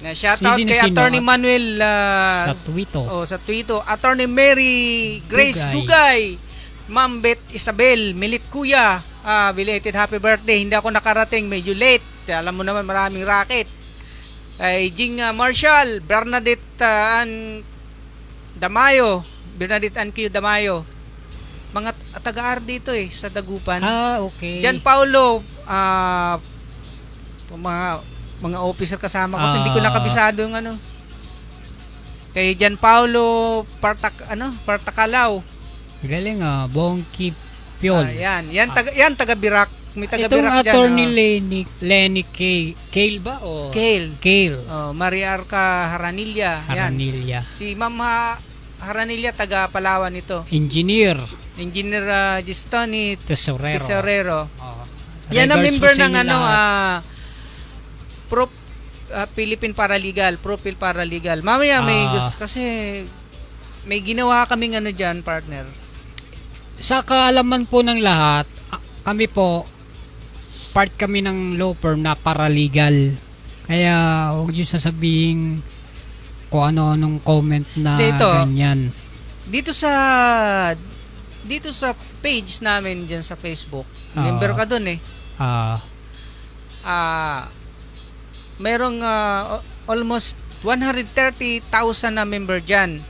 Shoutout kay Attorney Manuel sa Twito. Sa Twito. Attorney Mary Grace Dugay. Ma'am Beth Isabel Milit Kuya. Belated happy birthday. Hindi ako nakarating, medyo late. Alam mo naman, maraming racket. Kay Jing Marshall, Bernadette Ann Damayo. Bernadette Ann Q Damayo. Mga taga-ar dito sa Dagupan. Okay. Jan Paulo, mga officer kasama ko, hindi ko nakabisado yung Kay Jan Paulo Partakalaw. Galing Bongki Piol. Yan taga Birak. May taga Birak diyan. Itong Attorney Lenny Kale ba Kale. Maria Arca Haranilla. Haranilla. Si Ma'am Haranilla taga Palawan ito. Engineer Gistoni Tesorero. Yan ang member ng Philippine Paralegal, Profil Paralegal. Mamaya may gusto kasi may ginawa kaming diyan, partner. Sa kaalaman po ng lahat, kami po part kami ng law firm na paralegal. Kaya huwag niyo sasabihin kung ano-anong comment na ganyan. Dito sa page namin diyan sa Facebook. Member ka doon merong almost 130,000 na member dyan.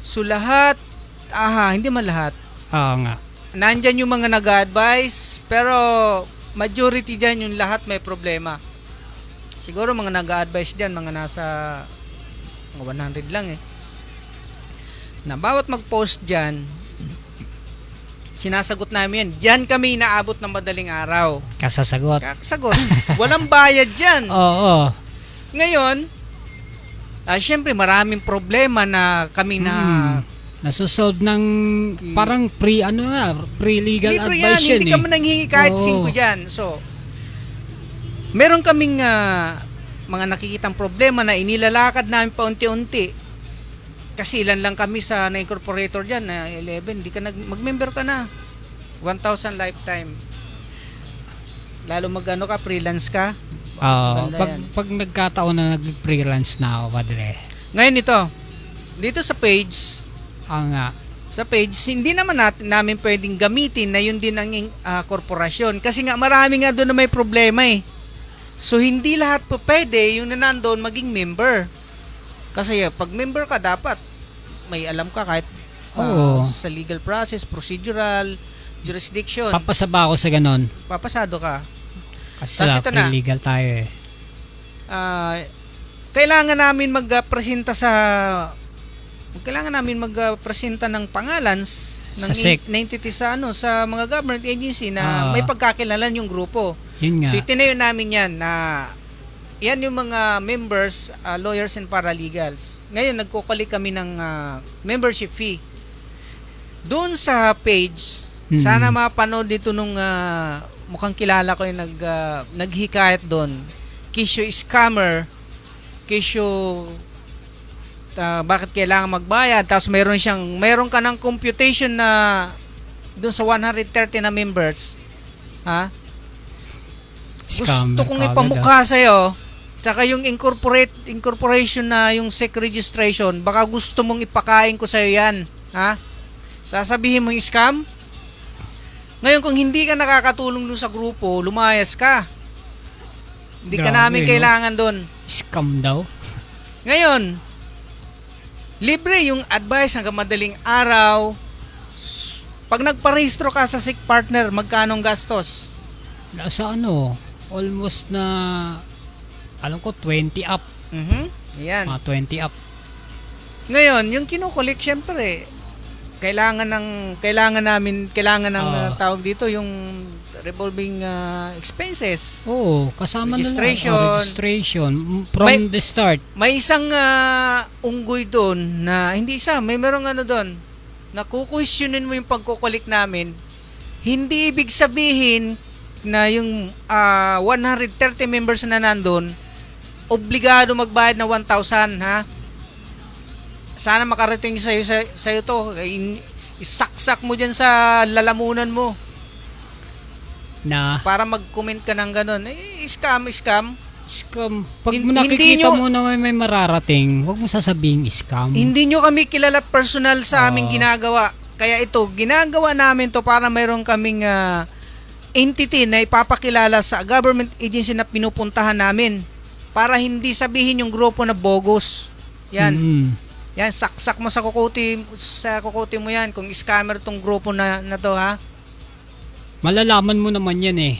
So lahat, hindi man lahat, Oo nga. nandyan yung mga nag-advise, pero majority dyan yung lahat may problema. Siguro mga nag-advise dyan, mga nasa mga 100 lang na bawat mag-post dyan, sinasagot namin yan. Diyan kami inaabot ng madaling araw. Kasasagot. Sagot. Walang bayad dyan. Oo. Ngayon, syempre maraming problema na kami na Nasusolve ng parang pre-legal libre advice yan, yan hindi eh. ka man nanghihingi kahit Oo. 5 dyan. So, meron kaming mga nakikitang problema na inilalakad namin paunti-unti. Kasi ilan lang kami sa na-incorporator dyan, 11, di ka mag-member ka na. 1,000 lifetime. Lalo magano ka, freelance ka. Oo. Maganda yan. Pag nagkataon na nag-freelance na ako, padre. Ngayon dito sa page, Nga. sa page, hindi naman namin pwedeng gamitin na yun din ang korporasyon. Kasi nga marami nga doon na may problema eh. So hindi lahat po pwede yung nandoon maging member. Kasi pag member ka dapat may alam ka kahit Oo. sa legal process, procedural, jurisdiction. Papasaba ako sa ganon. Papasado ka. Kasi Tas sa ito na. pre-legal tayo eh. Kailangan namin magpresenta ng pangalan ng Sa SEC. entity sa sa mga government agency na may pagkakilalan yung grupo. Yun nga. So itinayo namin yan na yan yung mga members, lawyers and paralegals. Ngayon nagkukulik kami ng membership fee. Doon sa page, sana mapanood dito nung mukhang kilala ko yung naghikayat doon. Kisyo scammer, kisyo bakit kailangan magbayad, tapos meron ka ng computation na doon sa 130 na members. Scammer Gusto kong ka agad, ipamukha sa'yo, tsaka yung incorporation na yung SEC registration, baka gusto mong ipakain ko sa'yo yan. Sasabihin mo yung scam? Ngayon, kung hindi ka nakakatulong doon sa grupo, lumayas ka. Hindi ka Grabe, namin no? kailangan doon. Scam daw. Ngayon, libre yung advice hanggang madaling araw. Pag nagparehistro ka sa SEC partner, magkanong gastos? Nasa almost na, alam ko, 20 up. Yan. Mga 20 up. Ngayon, yung kinukulik, syempre, kailangan ng tawag dito, yung revolving expenses. Oo, kasama Registration. na lang. Registration. From the start. May isang unggoy doon na, hindi may merong doon, na kukwestiyonin mo yung pagkukulik namin, hindi ibig sabihin na yung 130 members na nandun, obligado magbayad na 1,000, Sana makarating sa'yo to. Isaksak mo dyan sa lalamunan mo Na para mag-comment ka ng ganun. Scam. scam. Pag Hindi nakikita nyo- mo na may mararating, huwag mo sasabihin scam. Hindi nyo kami kilala personal sa aming ginagawa. Kaya ito, ginagawa namin to para mayroon kaming entity na ipapakilala sa government agency na pinupuntahan namin. Para hindi sabihin yung grupo na bogus. Yan. Yan, saksak mo sa kukuti mo yan kung scammer tong grupo na to, Malalaman mo naman yan eh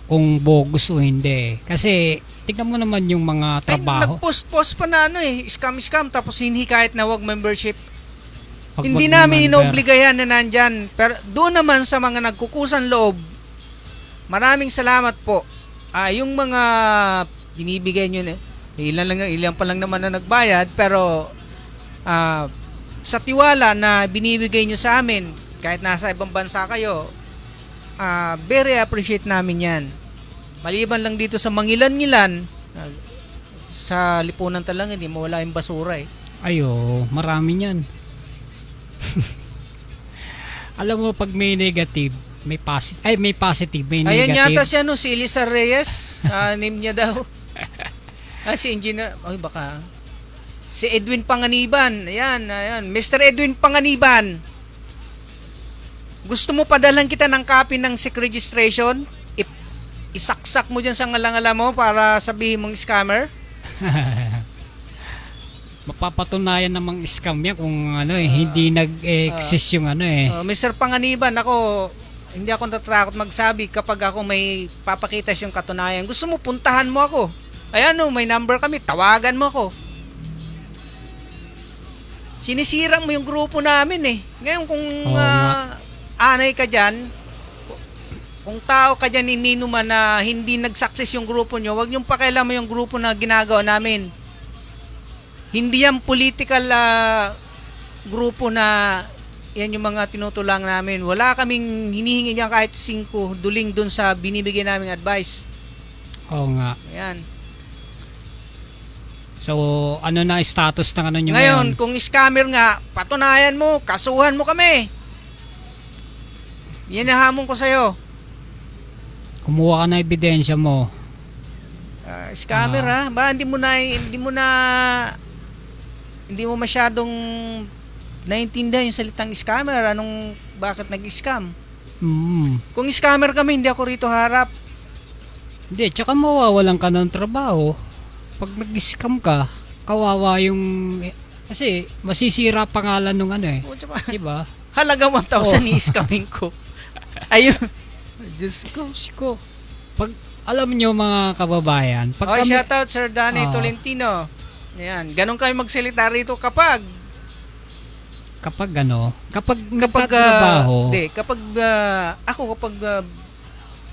kung bogus o hindi. Kasi tignan mo naman yung mga trabaho. Nagpost pa na scam tapos hinihikayat na wag membership. Pag Hindi wag namin member. inobliga yan na nandyan. Pero doon naman sa mga nagkukusan loob, maraming salamat po. Yung mga binibigay nyo, ilan pa lang naman na nagbayad, pero sa tiwala na binibigay nyo sa amin, kahit nasa ibang bansa kayo, very appreciate namin yan. Maliban lang dito sa mangilan-ngilan, sa lipunan talaga, hindi mawala yung basura Ayo, marami yan. Alam mo, pag may negative, may positive, may Ayan negative. yata siya, si Elisa Reyes, name niya daw. Si engineer, baka si Edwin Panganiban. Ayan, Mr. Edwin Panganiban. Gusto mo padalan kita ng copy ng SEC registration? isaksak mo dyan sa ngalangala mo para sabihin mong scammer? Mapapatunayan namang scam yan kung hindi nag-exist yung Mr. Panganiban, hindi ako natatakot magsabi kapag ako may papakita siyang katunayan. Gusto mo, puntahan mo ako. Ayan may number kami, tawagan mo ako. Sinisira mo yung grupo namin eh. Ngayon kung anay ka dyan, kung tao ka dyan ininuman na hindi nag-success yung grupo nyo, huwag niyong pakialaman yung grupo na ginagawa namin. Hindi yan political grupo na yan yung mga tinutulang namin. Wala kaming hinihingi niyan kahit 5 duling dun sa binibigyan naming advice. Oo nga. Ayan. So, ano na status ng nyo Ngayon, kung scammer nga, patunayan mo, kasuhan mo kami. Yan ang hamon ko sa'yo. Kumuha ka na ebidensya mo. Scammer ba hindi mo masyadong naiintindihan yung salitang scammer, bakit nag-scam. Kung scammer kami, hindi ako rito harap. Hindi, tsaka mawawalan ka ng trabaho. Pag nag-scam ka, kawawa yung kasi masisira pangalan nung diba? Halaga 1,000 i-scamming ko. Ayun. Diyos ko. Pag alam nyo mga kababayan, pag shoutout Sir Danny Tolentino. Ayan, ganun kami magsalita rito kapag nagtatrabaho. Kapag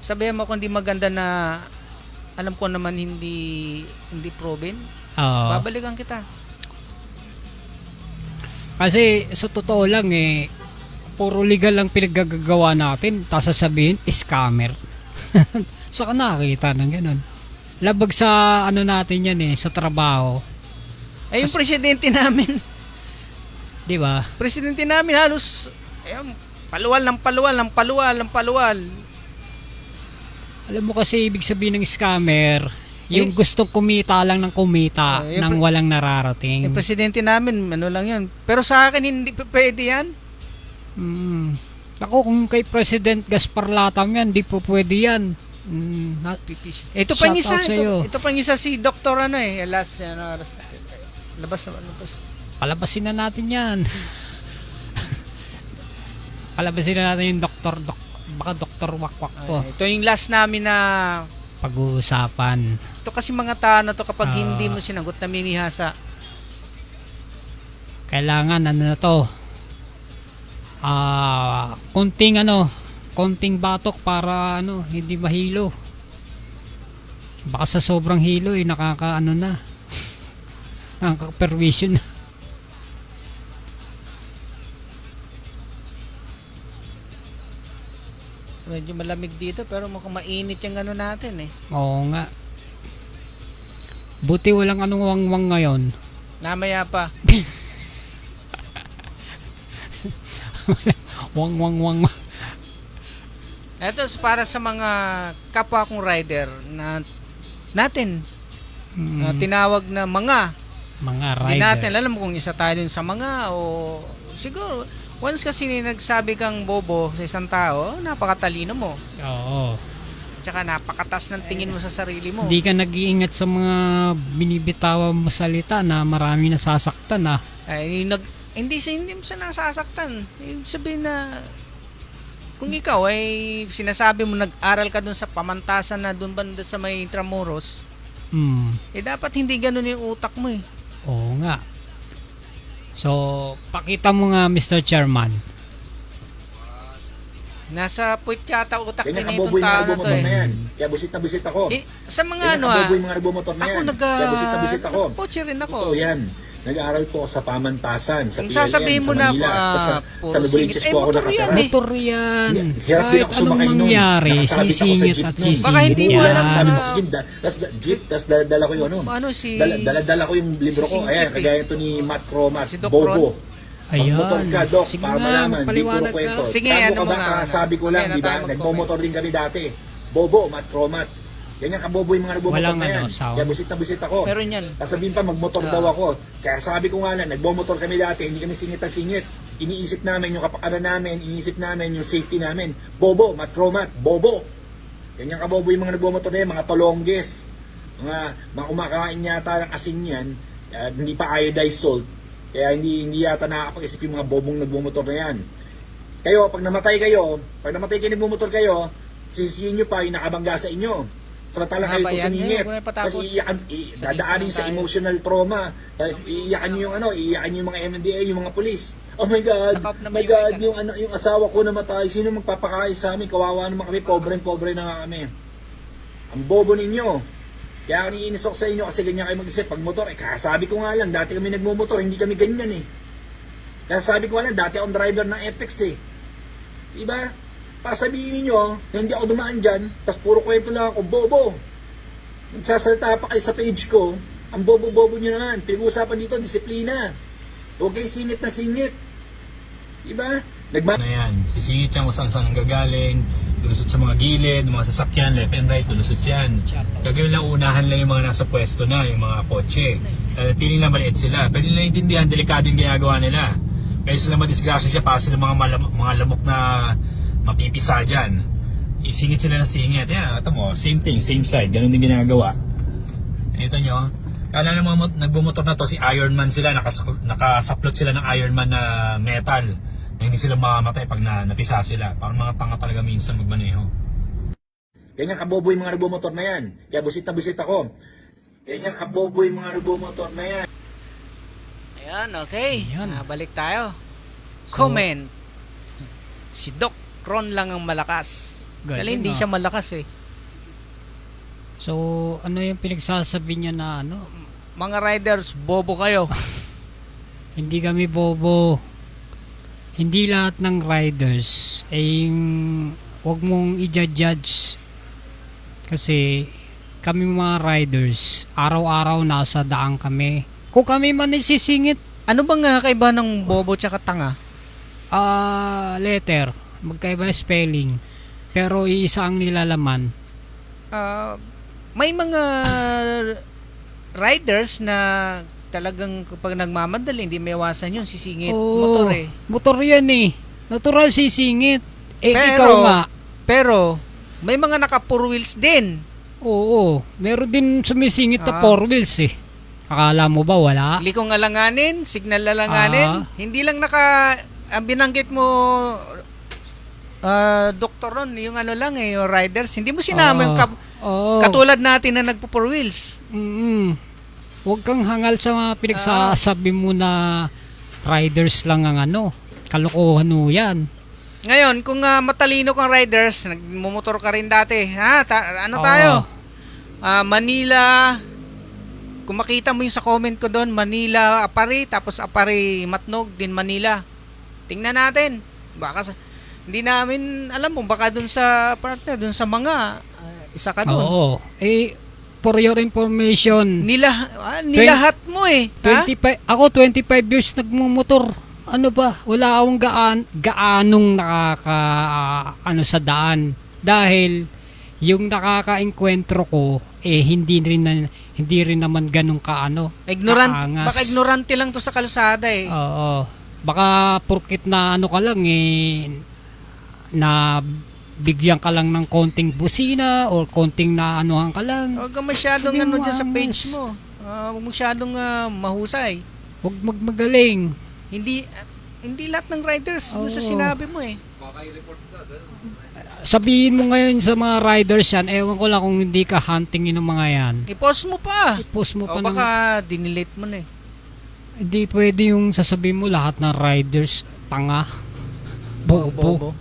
sabihin mo kung hindi maganda na alam ko naman hindi proven, babalikan kita. Kasi sa totoo lang puro legal lang pinaggagawa natin, tapos sasabihin scammer. Saka nakakita ng ganun. Labag sa natin yan sa trabaho. Yung presidente namin, di ba? Presidente namin halos paluwal. Alam mo kasi ibig sabihin ng scammer, yung gustong kumita lang ng kumita nang walang nararating. Yung presidente namin, lang yun. Pero sa akin, hindi pwede yan. Ako, kung kay President Gaspar Latam yan, di po pwede yan. Ito pa isa si Dr. Labas. Palabasin na natin yan. Palabasin na natin yung baka Dr. Wakwak po. Ito yung last namin na pag-uusapan. Ito kasi mga tao na to kapag hindi mo sinagot, namimihasa. Kailangan na to. Konting batok para hindi mahilo. Baka sa sobrang hilo nakaka-pervision na. Medyo malamig dito pero mukhang mainit yung natin Oo nga. Buti walang wangwang ngayon. Namaya pa. Wang. Ito para sa mga kapwa kong rider natin tinawag na mga rider. Hindi natin alam kung isa tayo dun sa mga o siguro once kasi nagsabi kang bobo sa isang tao, napakatalino mo. Oo. Tsaka napakatas ng tingin mo sa sarili mo. Hindi ka nag-iingat sa mga binibitawan mo salita na marami nasasaktan hindi mo sa nasasaktan. Sabihin na kung ikaw ay sinasabi mo nag-aral ka dun sa pamantasan na dun banda sa may Intramuros, dapat hindi ganun yung utak mo Oo nga. So, pakita mo nga Mr. Chairman. Nasa puwit yata utak din itong kaboboy tao na mga to nagbumotor na yan. Kaya busit na busit ako. Sa mga kaboboy mga nagbumotor na ako yan. Kaya busit na busit ako. nagkotse rin ako. Totoo yan. Nag-aaral po ako sa pamantasan, sa Kung PLM, sasabihin mo sa na, Manila. Sa puro Novaliches singit. po ako Motor yan nakatira. Motor yan. Hirap din Kahit ako anong sumakay nun. mangyari, Nakasabit ako sa sisingit jeep at nun. sisingit Baka hindi mo yan. alam Sabi na- ko, jeep, tas dala ko yung dala ko yung libro ko. Sisingit Ayan, kagaya ito ni Matt Cromat, Si Doc Bobo. Ayan. Magmotor ka, Doc, Sige para na, malaman. Di puro magpaliwanag ka. kwento. Sige, Tago ka ba? mga Sabi ko lang, okay na di tayo ba? mag-comment. Nagmomotor din kami dati. Bobo, Matt Cromat. Yan yung kabobo yung mga nagmomotor Walang na yan. sound. Kaya busit na busit ako. Meron yan. Sasabihin pa, magmotor daw ako. Kaya sabi ko nga lang, nagmomotor kami dati, hindi kami singit na singit. Iniisip namin yung kapakanan namin, iniisip namin yung safety namin. Bobo, Matt Cromat, bobo. Ganyan kabobo yung mga nagbumotor na yan, mga tolongges. Mga kumakain yata ng asin yan, hindi pa iodized salt. Kaya hindi yata nakakapag-isip yung mga bobong nagbumotor na yan. Kayo, pag namatay kayo nagbumotor kayo, sisihin nyo pa yung nakabangga sa inyo. Samantala kayo ito sumingit. Kasi dadaanin sa emotional trauma. Iiyakan nyo yung mga MNDA, yung mga police. Oh my God, yung asawa ko namatay, sino magpapakain sa amin? Kawawa naman kami, pobre na nga kami. Ang bobo ninyo. Kaya niinis ako sa inyo kasi ganyan kayo mag-isip. Pag motor, kasabi ko nga lang, dati kami nagmumotor, hindi kami ganyan eh. Kaya sabi ko nga lang, dati akong driver ng Apex eh. Diba? Pasabihin ninyo na hindi ako dumaan dyan, tas puro kwento lang ako, bobo. Nagsasalita pa kayo sa page ko, ang bobo-bobo nyo naman. Pinag-uusapan dito, disiplina. Huwag kayo singit na singit. Diba? Na yan, sisingit yan kung saan nanggagaling, lulusot sa mga gilid, mga sasakyan, left and right, lulusot yan. Gagawin lang, unahan lang yung mga nasa pwesto na, yung mga kotse. Piling na maliit sila. Pwede nila intindihan, delikado yung ginagawa nila. Kaya sila madisgrasya siya, para sila mga lamok na mapipisa dyan. Isingit sila ng singit. Ito mo, same thing, same side. Ganun din ginagawa. Ito nyo. Kala ng mga nagbumotor na to, si Ironman sila. Nakasaplot sila ng Ironman na metal. Na hindi sila mamamatay pag napisa sila. Parang mga tanga talaga minsan magmaneho. Ganyan kabobo yung mga nagbumotor na yan. Kaya busit ako. Ganyan kabobo yung mga nagbumotor na yan. Ayan, okay. Ayan. Balik tayo. Comment. Si Doc Ron lang ang malakas. Dahil hindi siya malakas eh. So, ano yung pinagsasabi niya na ano? Mga riders, bobo kayo. Hindi kami bobo. Hindi lahat ng riders ay huwag mong i-judge. Kasi kami mga riders, araw-araw nasa daan kami. Kung kami man isisingit, Ano bang nakaiba ng bobo tsaka tanga? letter, magkaiba spelling. Pero iisa ang nilalaman. May mga riders na talagang kapag nagmamadali, hindi may iwasan yun, sisingit. Motor eh. Motor yan eh. Natural sisingit. Ikaw nga. Pero, may mga naka 4 wheels din. Oo. Meron din sumisingit na 4 wheels eh. Akala mo ba wala? Likong alanganin, signal alanganin. Hindi lang ang binanggit mo, Dr. Ron, yung ano lang eh, yung riders. Hindi mo sinama yung katulad natin na nagpo 4 wheels. Huwag kang hangal sa mga pinagsasabi mo na riders lang ang ano. Kalokohan mo yan. Ngayon, kung matalino kang riders, nagmumotor ka rin dati, tayo? Manila, kung makita mo yung sa comment ko doon, Manila, Apari, tapos Apari, Matnog, din Manila. Tingnan natin. Baka hindi namin alam mo, baka doon sa partner, doon sa mga, isa ka doon. Oo. For your information, nilahat mo eh. 25, ako 25 years nagmumotor. Ano ba? Wala akong gaanong sa daan. Dahil yung nakaka-enkwentro ko hindi rin naman ganun kaangas. Baka ignorante lang to sa kalsada eh. Oo. Baka porkit na ka lang na bigyan ka lang ng konting busina or konting na anuhan ka lang. Huwag kang masyadong dyan sa page mo. Huwag masyadong mahusay. Huwag magmagaling. Hindi lahat ng riders sa sinabi mo eh. Sabihin mo ngayon sa mga riders yan, ewan ko lang kung hindi ka huntingin ng mga yan. I-post mo pa. Baka dinelete mo na eh. Hindi pwede yung sasabihin mo lahat ng riders tanga, bobo.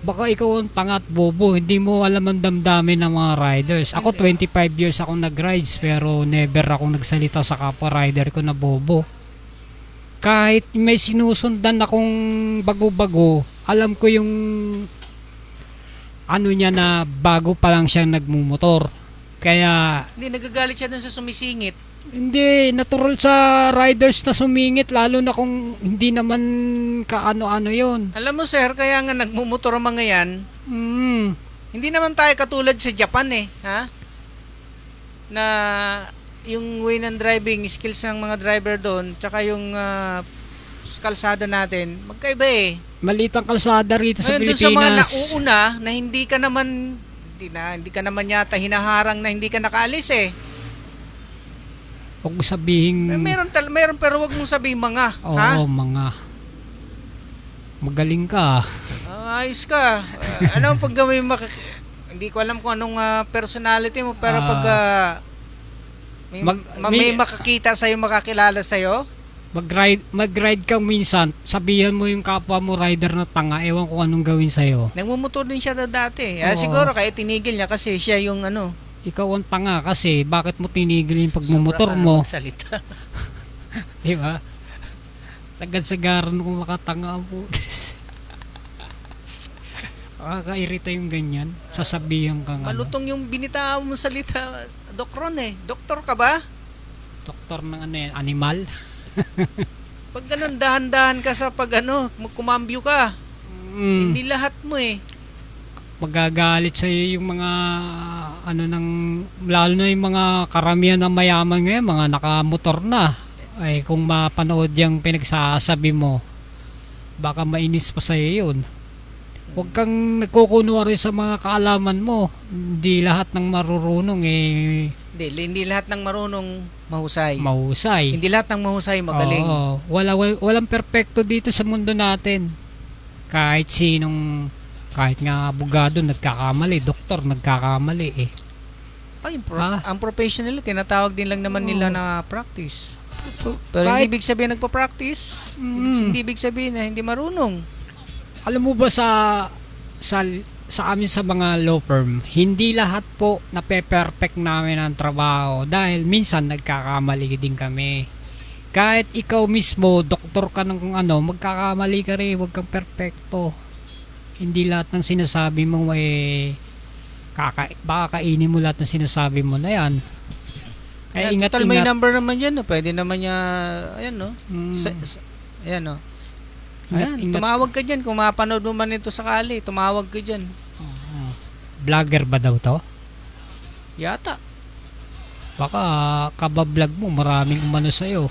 Baka ikaw ang tanga at bobo, hindi mo alam ang damdamin ng mga riders. Ako 25 years akong nag-rides pero never akong nagsalita sa kapwa rider ko na bobo. Kahit may sinusundan akong bago-bago, alam ko yung niya na bago pa lang siyang nagmumotor. Kaya hindi nagagalit siya dun sa sumisingit. Hindi, natural sa riders na sumingit lalo na kung hindi naman kaano-ano yon. Alam mo sir, kaya nga nagmumotor ang mga yan. Hindi naman tayo katulad sa Japan eh, ha? Na yung way ng driving skills ng mga driver doon, tsaka yung kalsada natin, magkaiba eh. Maliit ang kalsada rito sa Ngayon, Pilipinas. Doon sa mga nauuna na hindi hindi ka naman yata hinaharang na hindi ka nakaalis eh. Huwag mo sabihin, Meron pero wag mong sabihin mga, oo, ha? mga, magaling ka. Ayos ka. Pag hindi ko alam kung anong personality mo, pero pag may makakita sa'yo, makakilala sa'yo, Mag-ride kang minsan, sabihan mo yung kapwa mo rider na tanga, ewan ko anong gawin sa'yo. nagmumotor din siya dati. Oo. Siguro kaya tinigil niya kasi siya yung Ikaw ang tanga kasi bakit mo tinigil yung pagmumotor mo? Salita. Di ba? Sagad-sagaran kung makatanga po. Nakakairita yung ganyan. Sasabihan kang Malutong yung binitawan mo salita, Doc Ron eh. Doktor ka ba? doktor ng animal. Pag ganun, dahan-dahan ka sa pag kumambyo ka. Hindi lahat mo eh. Magagalit sa yung mga lalo na yung mga karamihan ng mayaman ngayon, mga nakamotor na. Ay kung mapanood yung pinagsasabi mo, baka mainis pa sa yun. Huwag kang nagkukunwari sa mga kaalaman mo. Hindi lahat ng marurunong Hindi lahat ng marunong mahusay. mahusay. Hindi lahat ng mahusay magaling. Oo. Walang perpekto dito sa mundo natin. Kahit nga abogado nagkakamali, doktor nagkakamali eh. Ay, Ha? ang professional, tinatawag din lang naman nila na practice. Pero Kahit- hindi ibig sabihin nagpa-practice. Hindi ibig sabihin na hindi marunong. Alam mo ba sa amin sa mga law firm, hindi lahat po nape-perfect namin ang trabaho dahil minsan nagkakamali din kami. Kahit ikaw mismo, doktor ka ng magkakamali ka rin, huwag kang perfecto. Hindi lahat ng sinasabi mo baka kainin mo lahat ng sinasabi mo na yan. Kaya Total, may ingat. number naman yan. Pwede naman niya, ayan no. Ayan no. Ayan, Ingat. tumawag ka dyan. Kung mapanood mo man ito sakali, tumawag ka dyan. Vlogger ba daw to? Yata. Baka kabablog mo, maraming umano sa'yo.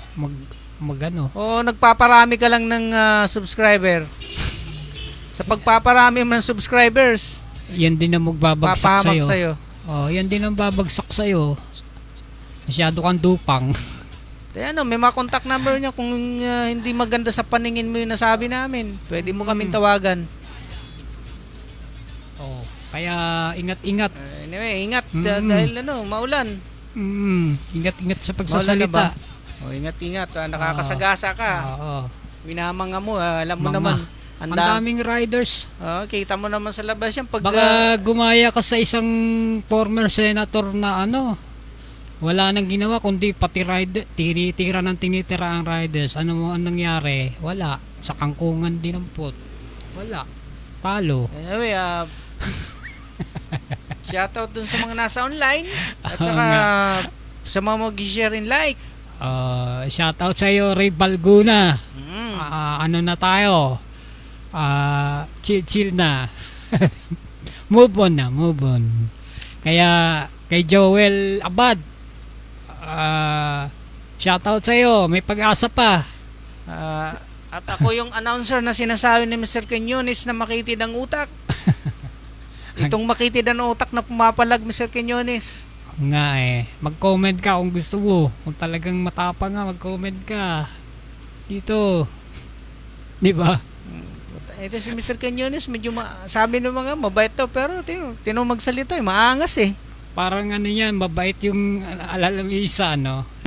O nagpaparami ka lang ng subscriber. Sa pagpaparami mo ng subscribers, Yan din ang magbabagsak papahamak sa'yo. sa'yo. Yan din ang babagsak sa'yo. Masyado kang dupang. Kaya may mga contact number niya kung hindi maganda sa paningin mo yung nasabi namin. Pwede mo kaming tawagan. Kaya ingat-ingat. Anyway, ingat dahil maulan. Ingat-ingat sa Maulan na ba? pagsasalita. Ingat-ingat. Nakakasagasa ka. Oo. Minamanga mo. Alam mo Manga. naman. Ang daming riders. Kita mo naman sa labas yan. Pag, Baka gumaya ka sa isang former senator na wala nang ginawa kundi pati rider, tinitira ang riders. Anong nangyari? Wala. Sa kangkungan din ang pot. Wala. Talo. anyway, shoutout dun sa mga nasa online. At Oo saka nga. sa mga mag-share and like. Shoutout sa iyo, Ray Balguna. Mm. Ano na tayo? Chill na. Move on. Kaya kay Joel Abad, shoutout sa iyo, may pag-asa pa. At ako yung announcer na sinasabi ni Mr. Quinones na makitid ang utak. Itong makitid ang utak na pumapalag, Mr. Quinones. Nga mag-comment ka kung gusto mo. Kung talagang matapang nga, mag-comment ka. Dito. Di ba? Ito si Mr. Quinones, medyo sabi ng mga mabait to, pero tino magsalita, maangas eh. Parang yan, mabait yung alam isa,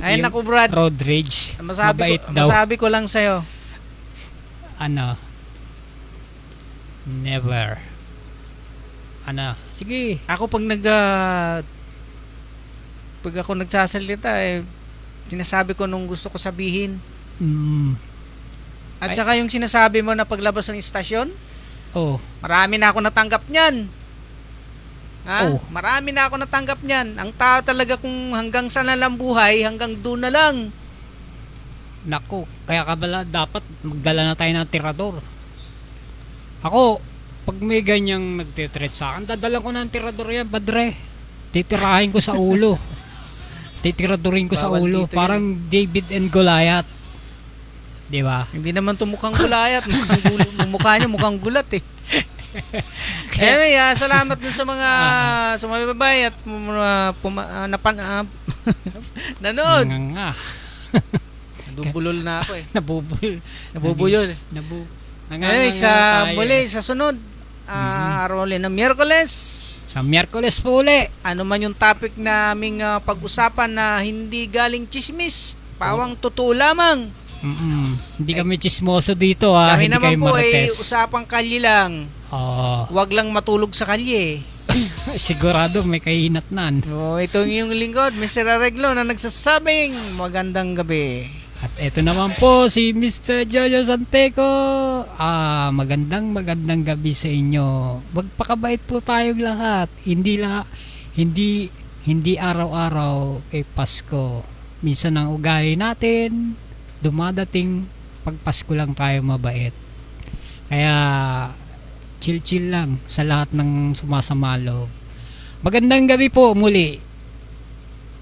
Ay Yung naku Brad, road rage. Mabait daw. masabi ko lang sa'yo. Never. Sige. Ako pag ako nagsasalita sinasabi ko nung gusto ko sabihin. At saka yung sinasabi mo na paglabas ng istasyon, marami na ako natanggap niyan. Marami na ako natanggap niyan. Ang tao talaga kung hanggang saan na lang buhay, hanggang doon na lang. Naku, kaya dapat magdala na tayo ng tirador. Ako, pag may ganyang nagtitreat sa akin, dadalan ko ng tirador yan, padre. Titirahin ko sa ulo. Titiradorin ko sa Bawal ulo. dito Parang David and Goliath. Di ba? Hindi naman to mukhang gulayat. Mukha niya mukhang gulat eh. Anyway, salamat dun sa mga sumabay at nanood. Nga. Nabubulol na ako eh. Nabubul. Anyway, muli sa sunod araw ulit ng Miyerkules. Sa Miyerkules po uli. Ano man yung topic naming pag-usapan na hindi galing chismis, pawang totoo lamang. Hindi kami chismoso dito ha. Kami Hindi naman kayo po ay marites. usapang kalye lang. Oo. Huwag lang matulog sa kalye. Sigurado may kahinatnan. So, ito yung lingkod, Mr. Areglo na nagsasabing magandang gabi. At eto naman po si Mr. Jojo Santeco. Magandang gabi sa inyo. Magpakabait po tayong lahat. Hindi araw-araw ay Pasko. Minsan ang ugali natin, dumadating pag Pasko lang tayo mabait. Kaya chill lang sa lahat ng sumasama loob. Magandang gabi po muli.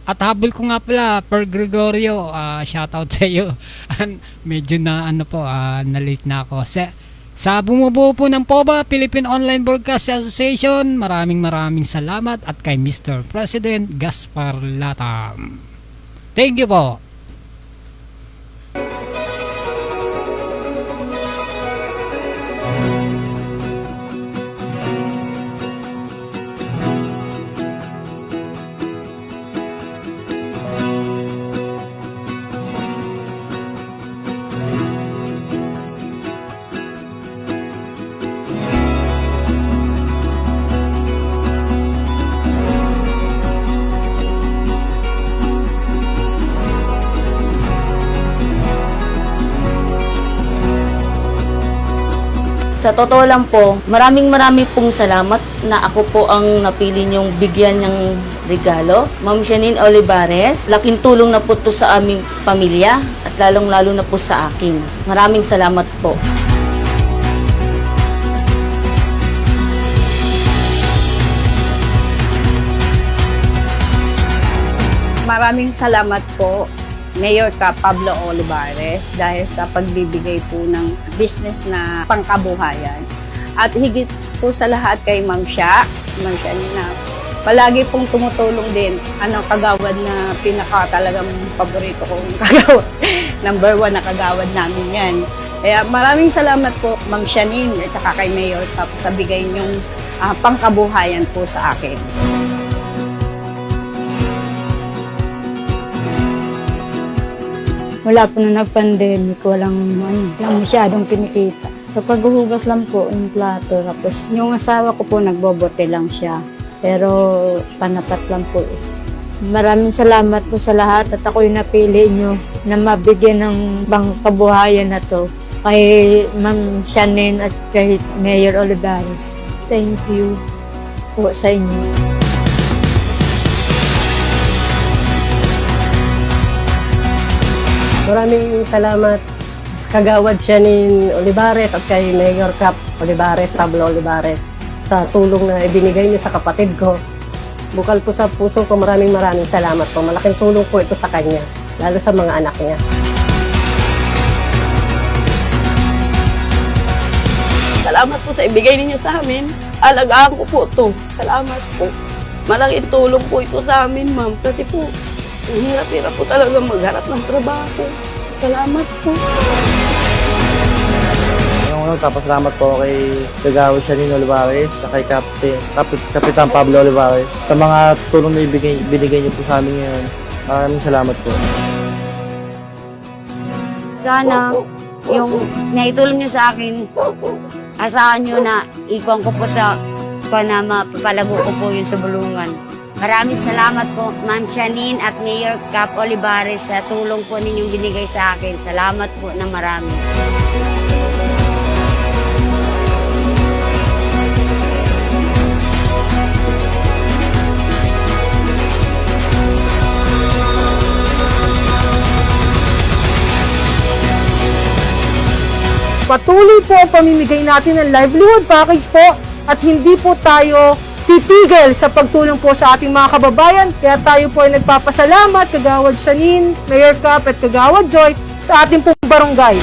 At habol ko nga pala, Per Gregorio, shoutout sa iyo. Medyo na na-late na ako. Sa bumubuo po ng POBA, Philippine Online Broadcast Association, maraming salamat at kay Mr. President Gaspar Latam. Thank you po. Sa totoo lang po, maraming pong salamat na ako po ang napili niyong bigyan ng regalo. Ma'am Janine Olivares, laking tulong na po to sa aming pamilya at lalong-lalo na po sa akin. Maraming salamat po. Maraming salamat po, Mayor Pablo Olivares, dahil sa pagbibigay po ng business na pangkabuhayan. At higit po sa lahat kay Ma'am Shia na palagi pong tumutulong din. Kagawad na talagang paborito kong kagawad. Number 1 na kagawad namin yan. Kaya maraming salamat po, Ma'am Janine at saka kay Mayor sa bigay niyong pangkabuhayan po sa akin. Wala po na nag-pandemic, walang masyadong kinikita. So paghuhugas lang po yung plato, tapos yung asawa ko po nagbobote lang siya. Pero panapat lang po. Maraming salamat po sa lahat at ako yung napili nyo na mabigyan ng pangkabuhayan na to kay Ma'am Janine at kay Mayor Olivares. Thank you po sa inyo. Maraming salamat kagawad Janine Olivares at kay Mayor Cap Olivares, Pablo Olivares sa tulong na ibinigay niyo sa kapatid ko. Bukal po sa puso ko, maraming salamat po. Malaking tulong po ito sa kanya, lalo sa mga anak niya. Salamat po sa ibigay ninyo sa amin. Alagaan ko po ito. Salamat po. Malaking tulong po ito sa amin, ma'am. Kasi po, ang hirap-hirap po talaga magharap ng trabaho. Salamat po. Salamat po kay Kagawad Janine Olivares at kay Kapitan Pablo Olivares sa mga tulong na binigay niyo po sa amin ngayon. Maraming salamat po. Sana yung naitulong niyo sa akin, asahan niyo na ikuan ko po sa mapapalago ko po yun sa bulungan. Maraming salamat po, Ma'am Janine at Mayor Cap Olivares sa tulong po ninyong binigay sa akin. Salamat po na marami. Patuloy po ang pamimigay natin ng livelihood package po at hindi po tayo titigil sa pagtulong po sa ating mga kababayan. Kaya tayo po ay nagpapasalamat, Kagawad Janine, Mayor Cap at Kagawad Joy sa ating pong barangay.